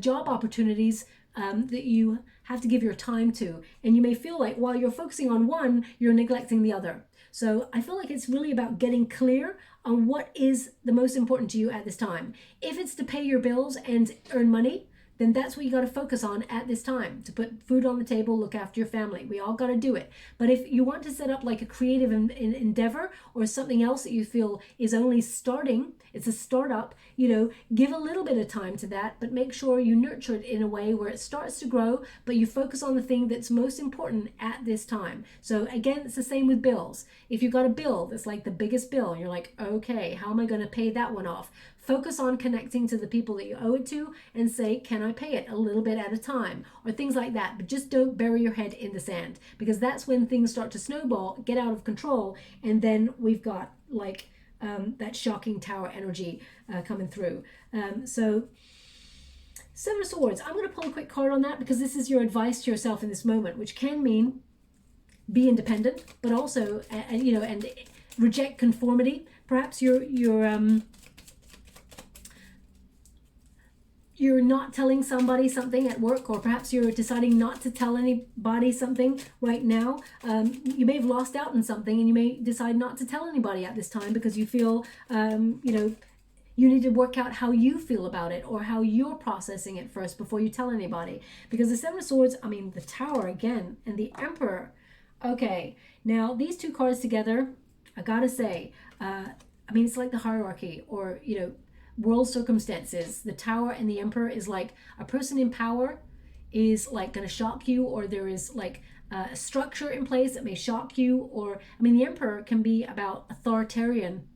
job opportunities that you have to give your time to. And you may feel like while you're focusing on one, you're neglecting the other. So I feel like it's really about getting clear on what is the most important to you at this time. If it's to pay your bills and earn money, then that's what you got to focus on at this time, to put food on the table, look after your family. We all got to do it. But if you want to set up like a creative endeavor or something else that you feel is only starting, it's a startup, you know, give a little bit of time to that, but make sure you nurture it in a way where it starts to grow, but you focus on the thing that's most important at this time. So again, it's the same with bills. If you've got a bill that's like the biggest bill, and you're like, okay, how am I going to pay that one off? Focus on connecting to the people that you owe it to and say, can I pay it a little bit at a time? Or things like that. But just don't bury your head in the sand, because that's when things start to snowball, get out of control, and then we've got like that shocking tower energy coming through. So Seven of Swords, I'm going to pull a quick card on that because this is your advice to yourself in this moment, which can mean be independent, but also, you know, and reject conformity. Perhaps you're not telling somebody something at work, or perhaps you're deciding not to tell anybody something right now. You may have lost out on something, and you may decide not to tell anybody at this time because you feel, you know, you need to work out how you feel about it, or how you're processing it first before you tell anybody. Because the Seven of Swords, I mean, the Tower again, and the Emperor. Okay, now these two cards together, I gotta say, I mean, it's like the hierarchy, or, you know, world circumstances. The Tower and the Emperor is like a person in power is like going to shock you, or there is like a structure in place that may shock you. Or, I mean, the Emperor can be about authoritarian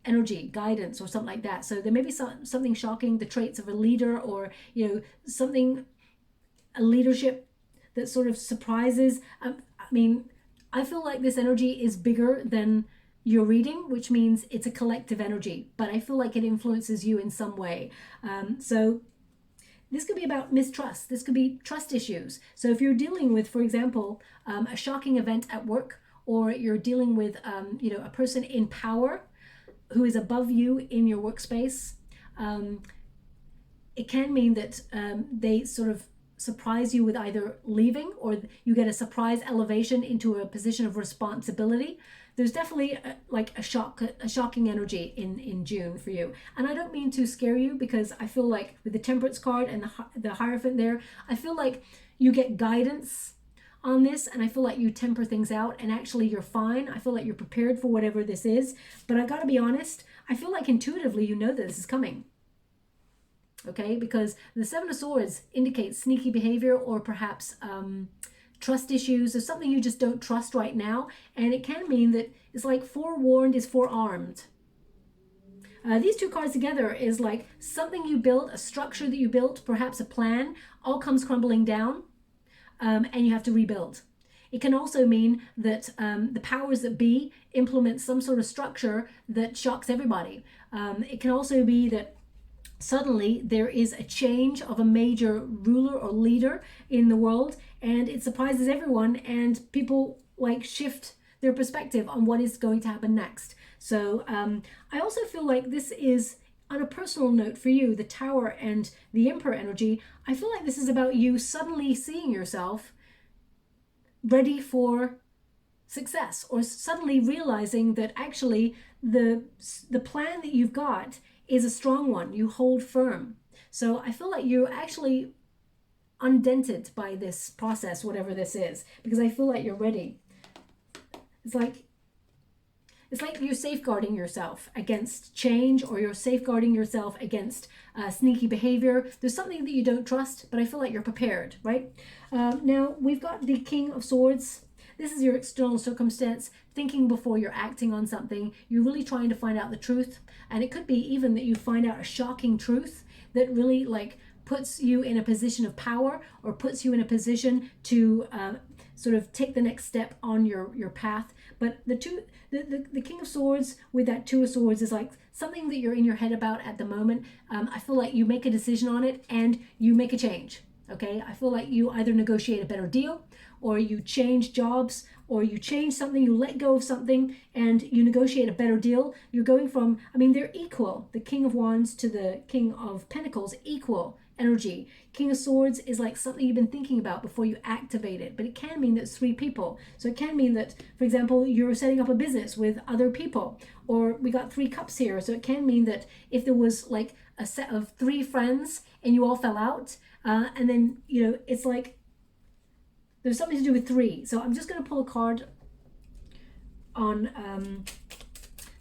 energy, guidance, or something like that. So there may be something shocking, the traits of a leader, or, you know, something, a leadership that sort of surprises. I mean, I feel like this energy is bigger than your reading, which means it's a collective energy, but I feel like it influences you in some way. So this could be about mistrust. This could be trust issues. So if you're dealing with, for example, a shocking event at work, or you're dealing with, you know, a person in power who is above you in your workspace, it can mean that they sort of surprise you with either leaving, or you get a surprise elevation into a position of responsibility. There's definitely a shocking energy in June for you. And I don't mean to scare you, because I feel like with the Temperance card and the Hierophant there, I feel like you get guidance on this, and I feel like you temper things out, and actually you're fine. I feel like you're prepared for whatever this is. But I gotta be honest, I feel like intuitively you know that this is coming. Okay, because the Seven of Swords indicates sneaky behavior, or perhaps trust issues, or something you just don't trust right now. And it can mean that it's like forewarned is forearmed. These two cards together is like something you built, a structure that you built, perhaps a plan, all comes crumbling down, and you have to rebuild. It can also mean that the powers that be implement some sort of structure that shocks everybody. It can also be that suddenly there is a change of a major ruler or leader in the world, and it surprises everyone, and people like shift their perspective on what is going to happen next. So I also feel like this is, on a personal note for you, the Tower and the Emperor energy, I feel like this is about you suddenly seeing yourself ready for success, or suddenly realizing that actually the plan that you've got is a strong one. You hold firm. So I feel like you're actually undented by this process, whatever this is, because I feel like you're ready. It's like you're safeguarding yourself against change, or you're safeguarding yourself against sneaky behavior. There's something that you don't trust, but I feel like you're prepared, right? Now, we've got the King of Swords. This is your external circumstance, thinking before you're acting on something. You're really trying to find out the truth. And it could be even that you find out a shocking truth that really like puts you in a position of power, or puts you in a position to sort of take the next step on your path. But the King of Swords with that Two of Swords is like something that you're in your head about at the moment. I feel like you make a decision on it and you make a change. Okay, I feel like you either negotiate a better deal, or you change jobs, or you change something, you let go of something, and you negotiate a better deal. You're going from, I mean, they're equal. The King of Wands to the King of Pentacles, equal energy. King of Swords is like something you've been thinking about before you activate it, but it can mean that it's 3 people. So it can mean that, for example, you're setting up a business with other people, or we got 3 cups here. So it can mean that if there was like a set of 3 friends and you all fell out, and then, you know, it's like there's something to do with 3. So I'm just going to pull a card on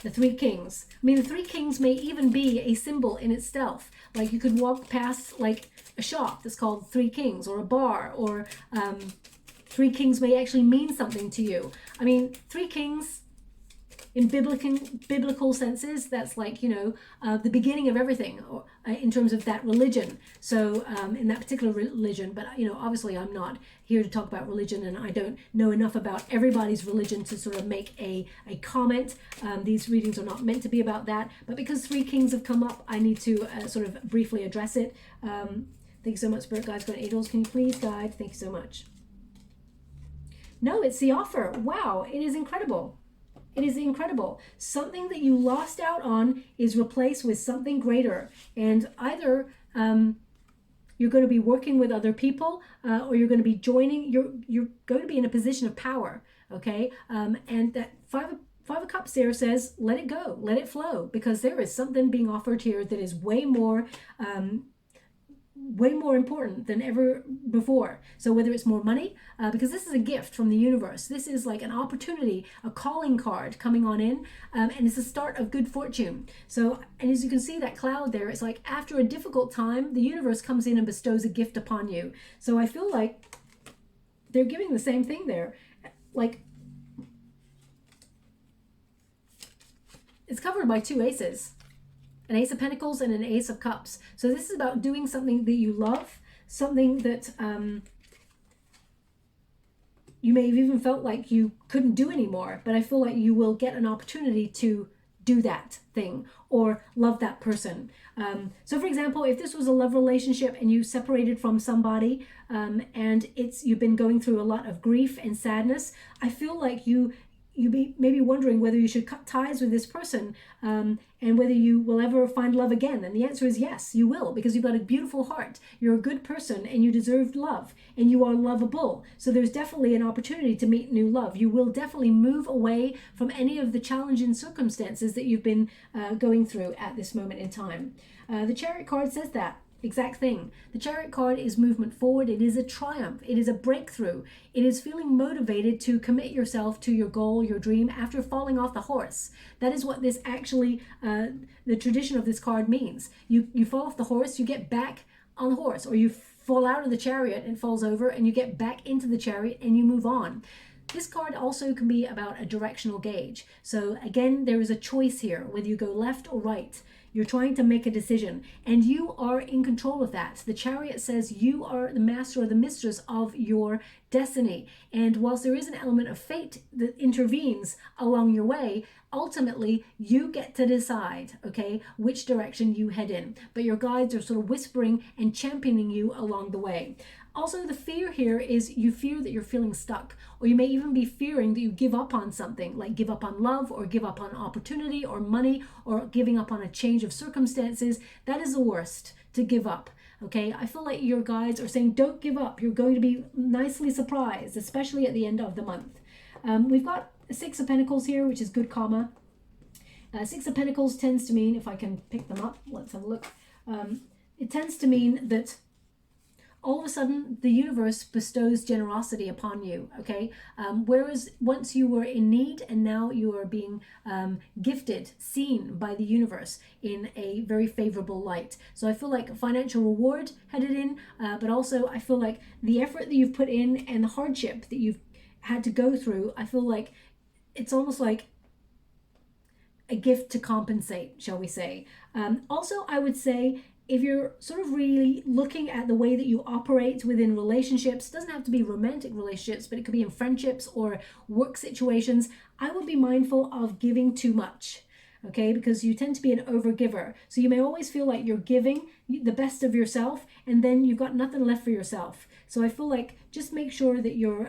the 3 Kings. I mean, the 3 Kings may even be a symbol in itself. Like you could walk past like a shop that's called 3 Kings, or a bar, or 3 Kings may actually mean something to you. I mean, 3 Kings in biblical senses, that's like, you know, the beginning of everything, or, in terms of that religion. So in that particular religion, but, you know, obviously I'm not here to talk about religion, and I don't know enough about everybody's religion to sort of make a comment. These readings are not meant to be about that, but because 3 Kings have come up, I need to sort of briefly address it. Thank you so much, Spirit Guides, God, Angels. Can you please guide? Thank you so much. No, it's the offer. Wow, it is incredible. It is incredible. Something that you lost out on is replaced with something greater. And either you're going to be working with other people, or you're going to be joining, you're going to be in a position of power, okay? And that five of Cups there says, let it go, let it flow, because there is something being offered here that is way more important than ever before. So whether it's more money, because this is a gift from the universe, this is like an opportunity, a calling card coming on in, and it's the start of good fortune. So, and as you can see that cloud there, it's like after a difficult time, the universe comes in and bestows a gift upon you. So I feel like they're giving the same thing there. Like, it's covered by 2 aces. An Ace of Pentacles and an Ace of Cups. So this is about doing something that you love, something that you may have even felt like you couldn't do anymore, but I feel like you will get an opportunity to do that thing or love that person. So for example, if this was a love relationship and you separated from somebody, and you've been going through a lot of grief and sadness, I feel like you may be wondering whether you should cut ties with this person, and whether you will ever find love again. And the answer is yes, you will, because you've got a beautiful heart. You're a good person and you deserve love and you are lovable. So there's definitely an opportunity to meet new love. You will definitely move away from any of the challenging circumstances that you've been going through at this moment in time. The Chariot card says that exact thing. The Chariot card is movement forward. It is a triumph. It is a breakthrough. It is feeling motivated to commit yourself to your goal, your dream, after falling off the horse. That is what this actually, the tradition of this card means. You fall off the horse, you get back on the horse, or you fall out of the chariot and falls over, and you get back into the chariot and you move on. This card also can be about a directional gauge. So again, there is a choice here, whether you go left or right. You're trying to make a decision, and you are in control of that. The Chariot says you are the master or the mistress of your destiny. And whilst there is an element of fate that intervenes along your way, ultimately you get to decide, okay, which direction you head in. But your guides are sort of whispering and championing you along the way. Also, the fear here is you fear that you're feeling stuck, or you may even be fearing that you give up on something, like give up on love, or give up on opportunity or money, or giving up on a change of circumstances. That is the worst, to give up. Okay, I feel like your guides are saying don't give up. You're going to be nicely surprised, especially at the end of the month. We've got a 6 of Pentacles here, which is good karma. 6 of Pentacles tends to mean, if I can pick them up, let's have a look. It tends to mean that all of a sudden the universe bestows generosity upon you, okay? Whereas once you were in need, and now you are being gifted, seen by the universe in a very favorable light. So I feel like financial reward headed in, but also I feel like the effort that you've put in and the hardship that you've had to go through, I feel like it's almost like a gift to compensate, shall we say. Also, I would say, if you're sort of really looking at the way that you operate within relationships, it doesn't have to be romantic relationships, but it could be in friendships or work situations, I would be mindful of giving too much. okay? Because you tend to be an overgiver. So you may always feel like you're giving the best of yourself, and then you've got nothing left for yourself. So I feel like just make sure that you're,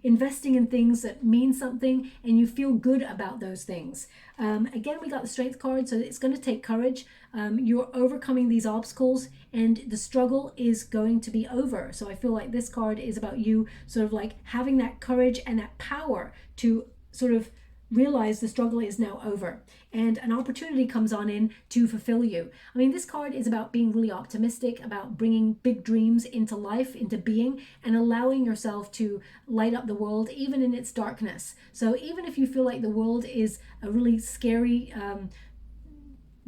investing in things that mean something and you feel good about those things. Again, we got the Strength card, so it's going to take courage. You're overcoming these obstacles and the struggle is going to be over. So I feel like this card is about you sort of like having that courage and that power to sort of realize the struggle is now over and an opportunity comes on in to fulfill you. I mean, this card is about being really optimistic, about bringing big dreams into life, into being, and allowing yourself to light up the world even in its darkness. So even if you feel like the world is a really scary,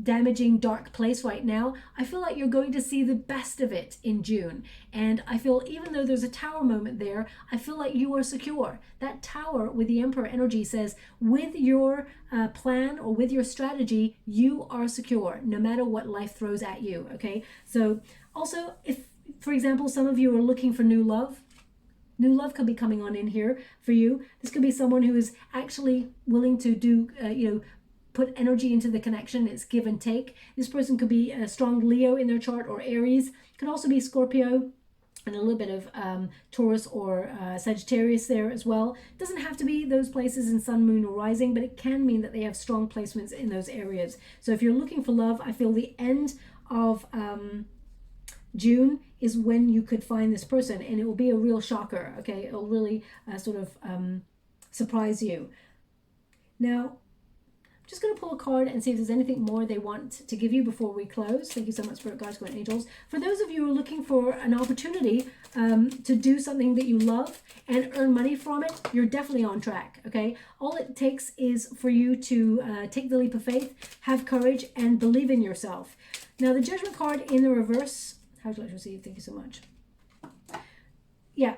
damaging, dark place right now, I feel like you're going to see the best of it in June. And I feel even though there's a tower moment there, I feel like you are secure. That tower with the Emperor energy says with your plan or with your strategy, you are secure no matter what life throws at you, okay? So also, if, for example, some of you are looking for new love could be coming on in here for you. This could be someone who is actually willing to do, put energy into the connection. It's give and take. This person could be a strong Leo in their chart or Aries. Could also be Scorpio and a little bit of Taurus or Sagittarius there as well. Doesn't have to be those places in Sun, Moon or Rising, but it can mean that they have strong placements in those areas. So if you're looking for love, I feel the end of June is when you could find this person, and it will be a real shocker, okay? It'll really surprise you. Now, just going to pull a card and see if there's anything more they want to give you before we close. Thank you so much, Spirit Guides, Guardian Angels. For those of you who are looking for an opportunity to do something that you love and earn money from it, you're definitely on track, okay? All it takes is for you to take the leap of faith, have courage, and believe in yourself. Now, the Judgment card in the reverse, how would you like to receive? Thank you so much. Yeah.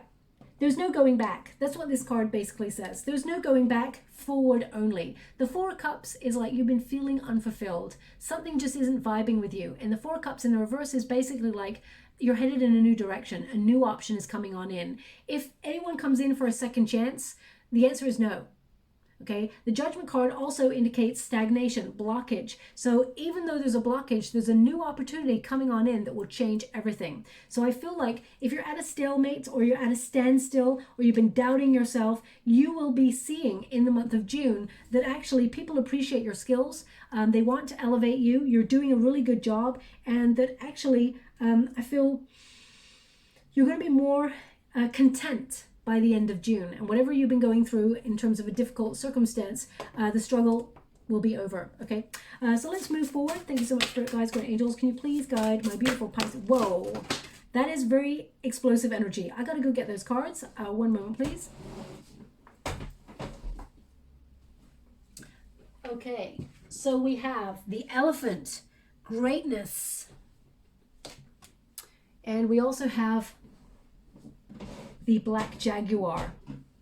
There's no going back. That's what this card basically says. There's no going back, forward only. The Four of Cups is like you've been feeling unfulfilled. Something just isn't vibing with you. And the Four of Cups in the reverse is basically like you're headed in a new direction. A new option is coming on in. If anyone comes in for a second chance, the answer is no. Okay, the Judgment card also indicates stagnation, blockage. So even though there's a blockage, there's a new opportunity coming on in that will change everything. So I feel like if you're at a stalemate or you're at a standstill or you've been doubting yourself, you will be seeing in the month of June that actually people appreciate your skills. They want to elevate you. You're doing a really good job. And that actually, I feel you're going to be more content by the end of June, and whatever you've been going through in terms of a difficult circumstance, the struggle will be over. Okay, so let's move forward. Thank you so much, Spirit Guides, Guardian Angels. Can you please guide my beautiful Pisces? Whoa, that is very explosive energy. I gotta go get those cards. One moment, please. Okay, so we have the Elephant, greatness, and we also have the Black Jaguar,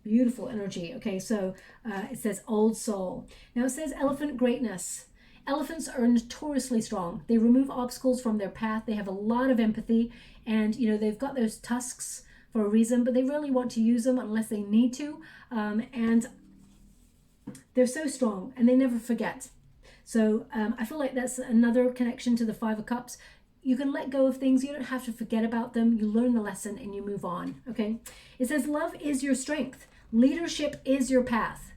beautiful energy. Okay, so it says old soul. Now it says elephant, greatness. Elephants are notoriously strong. They remove obstacles from their path. They have a lot of empathy, and they've got those tusks for a reason, but they really want to use them unless they need to. And they're so strong, and they never forget. So I feel like that's another connection to the Five of Cups. You can let go of things. You don't have to forget about them. You learn the lesson and you move on, okay? It says love is your strength. Leadership is your path.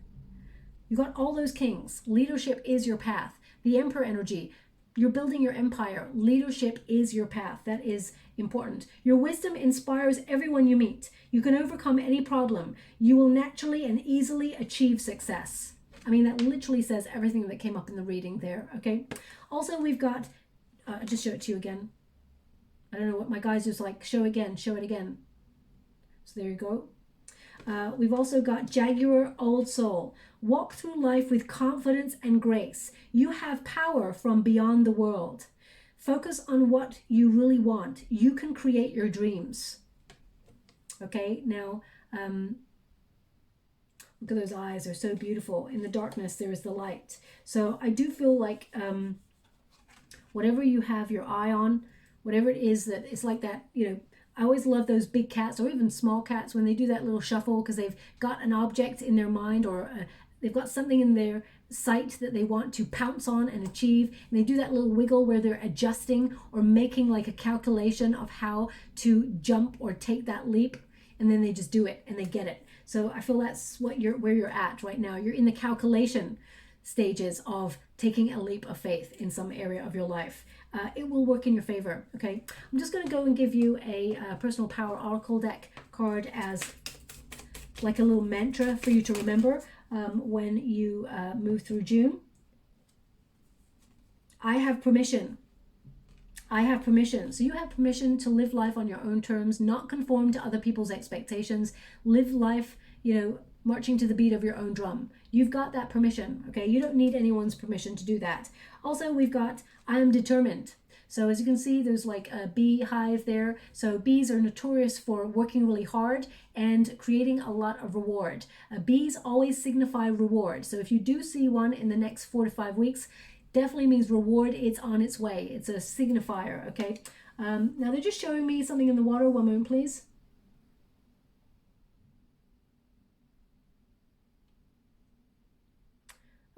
You got all those kings. Leadership is your path. The Emperor energy. You're building your empire. Leadership is your path. That is important. Your wisdom inspires everyone you meet. You can overcome any problem. You will naturally and easily achieve success. I mean, that literally says everything that came up in the reading there, okay? Also, we've got I'll just show it to you again. I don't know what my guys just like, show again, show it again. So there you go. We've also got Jaguar, old soul. Walk through life with confidence and grace. You have power from beyond the world. Focus on what you really want. You can create your dreams. Okay, now look at those eyes. They're so beautiful. In the darkness, there is the light. So I do feel like whatever you have your eye on, whatever it is that it's like that, I always love those big cats or even small cats when they do that little shuffle because they've got an object in their mind or they've got something in their sight that they want to pounce on and achieve, and they do that little wiggle where they're adjusting or making like a calculation of how to jump or take that leap, and then they just do it and they get it. So I feel that's where you're at right now. You're in the calculation stages of taking a leap of faith in some area of your life. It will work in your favor. Okay, I'm just going to go and give you a personal power oracle deck card as like a little mantra for you to remember when you move through June. I have permission. I have permission. So you have permission to live life on your own terms, not conform to other people's expectations, live life, you know, marching to the beat of your own drum. You've got that permission, okay? You don't need anyone's permission to do that. Also, we've got, I am determined. So as you can see, there's like a beehive there. So bees are notorious for working really hard and creating a lot of reward. Bees always signify reward. So if you do see one in the next 4 to 5 weeks, definitely means reward. It's on its way. It's a signifier, okay? Now they're just showing me something in the water. One moment, please.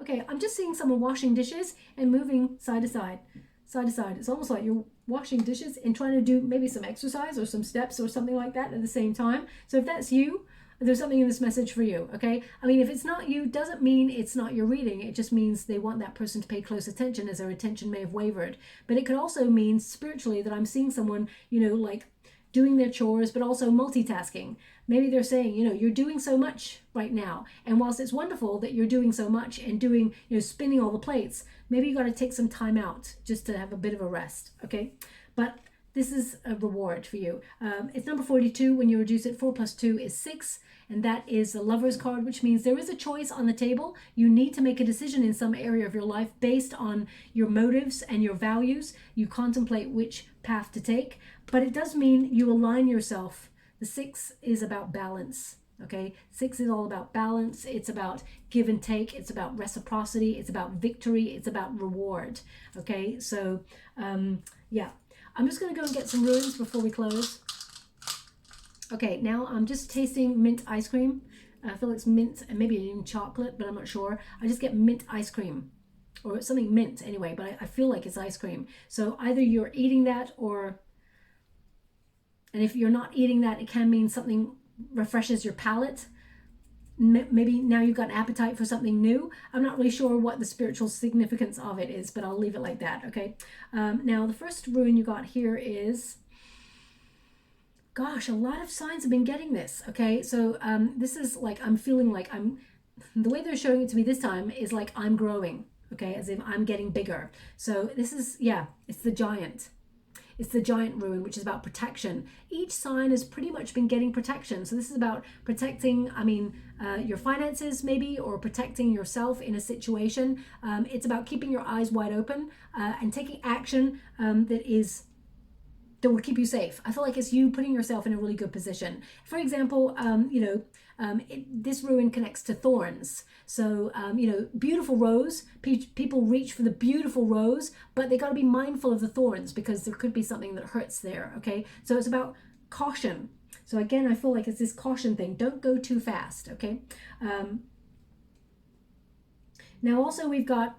Okay, I'm just seeing someone washing dishes and moving side to side, side to side. It's almost like you're washing dishes and trying to do maybe some exercise or some steps or something like that at the same time. So if that's you, there's something in this message for you, okay? I mean, if it's not you, doesn't mean it's not your reading. It just means they want that person to pay close attention, as their attention may have wavered. But it could also mean spiritually that I'm seeing someone, you know, like doing their chores, but also multitasking. Maybe they're saying, you know, you're doing so much right now. And whilst it's wonderful that you're doing so much and doing, you know, spinning all the plates, maybe you got to take some time out just to have a bit of a rest, okay? But this is a reward for you. It's number 42. When you reduce it, 4 plus 2 is 6. And that is the Lover's card, which means there is a choice on the table. You need to make a decision in some area of your life based on your motives and your values. You contemplate which path to take, but it does mean you align yourself. The 6 is about balance, okay? 6 is all about balance. It's about give and take. It's about reciprocity. It's about victory. It's about reward, okay? So, yeah. I'm just going to go and get some ruins before we close. Okay, now I'm just tasting mint ice cream. I feel it's mint and maybe even chocolate, but I'm not sure. I just get mint ice cream or something mint anyway, but I feel like it's ice cream. So either you're eating that or, and if you're not eating that, it can mean something refreshes your palate. Maybe now you've got an appetite for something new. I'm not really sure what the spiritual significance of it is, but I'll leave it like that, okay? Now the first rune you got here is, gosh, a lot of signs have been getting this, okay? So this is like, I'm feeling like the way they're showing it to me this time is like I'm growing, okay? As if I'm getting bigger. So this is, yeah, it's the giant. It's the giant rune, which is about protection. Each sign has pretty much been getting protection. So this is about protecting, I mean, your finances maybe, or protecting yourself in a situation. It's about keeping your eyes wide open and taking action that will keep you safe. I feel like it's you putting yourself in a really good position. For example, you know, this rune connects to thorns. So, you know, beautiful rose, people reach for the beautiful rose, but they got to be mindful of the thorns because there could be something that hurts there, okay? So it's about caution. So again, I feel like it's this caution thing. Don't go too fast, okay? Now also we've got,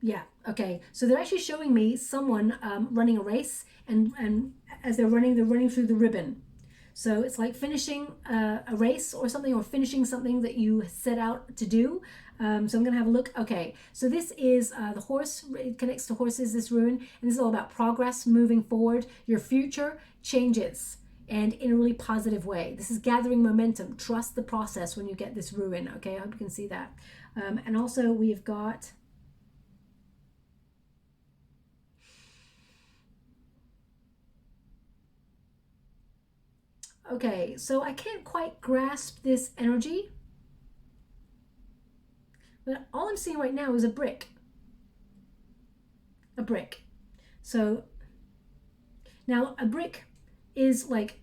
yeah, okay. So they're actually showing me someone running a race, and as they're running through the ribbon. So it's like finishing a race or something, or finishing something that you set out to do. So I'm going to have a look. Okay, so this is the horse. It connects to horses, this rune. And this is all about progress, moving forward. Your future changes, and in a really positive way. This is gathering momentum. Trust the process when you get this rune. Okay, I hope you can see that. And also we've got... Okay, so I can't quite grasp this energy, but all I'm seeing right now is a brick. A brick. So now a brick is like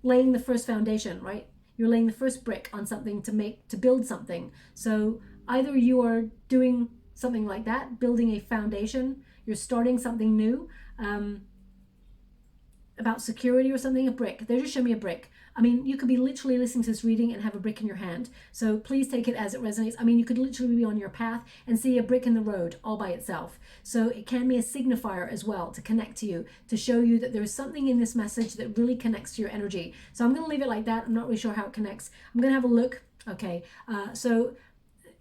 laying the first foundation, right? You're laying the first brick on something to build something. So either you are doing something like that, building a foundation, you're starting something new, about security or something. A brick. They're just showing me a brick. I mean, you could be literally listening to this reading and have a brick in your hand. So please take it as it resonates. I mean, you could literally be on your path and see a brick in the road all by itself. So it can be a signifier as well to connect to you, to show you that there's something in this message that really connects to your energy. So I'm going to leave it like that. I'm not really sure how it connects. I'm going to have a look. Okay, so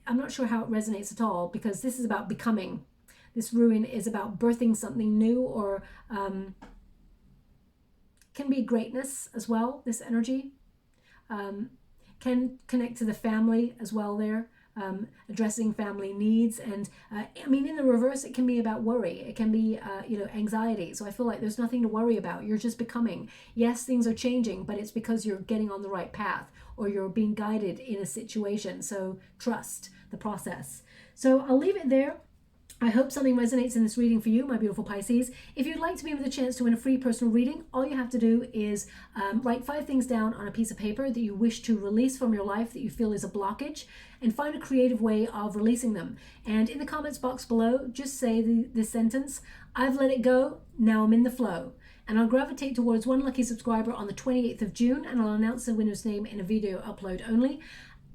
I'm not sure how it resonates at all, because this is about becoming. This ruin is about birthing something new, or can be greatness as well, this energy. Can connect to the family as well there, addressing family needs. And I mean, in the reverse, it can be about worry. It can be, you know, anxiety. So I feel like there's nothing to worry about. You're just becoming. Yes, things are changing, but it's because you're getting on the right path, or you're being guided in a situation. So trust the process. So I'll leave it there. I hope something resonates in this reading for you, my beautiful Pisces. If you'd like to be with a chance to win a free personal reading, all you have to do is write 5 things down on a piece of paper that you wish to release from your life, that you feel is a blockage, and find a creative way of releasing them. And in the comments box below, just say this sentence: I've let it go, now I'm in the flow. And I'll gravitate towards one lucky subscriber on the 28th of June, and I'll announce the winner's name in a video upload only.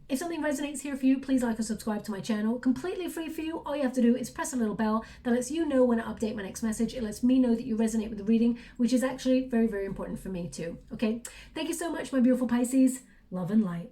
If something resonates here for you, please like or subscribe to my channel. Completely free for you. All you have to do is press a little bell that lets you know when I update my next message. It lets me know that you resonate with the reading, which is actually very, very important for me too. Okay? Thank you so much, my beautiful Pisces. Love and light.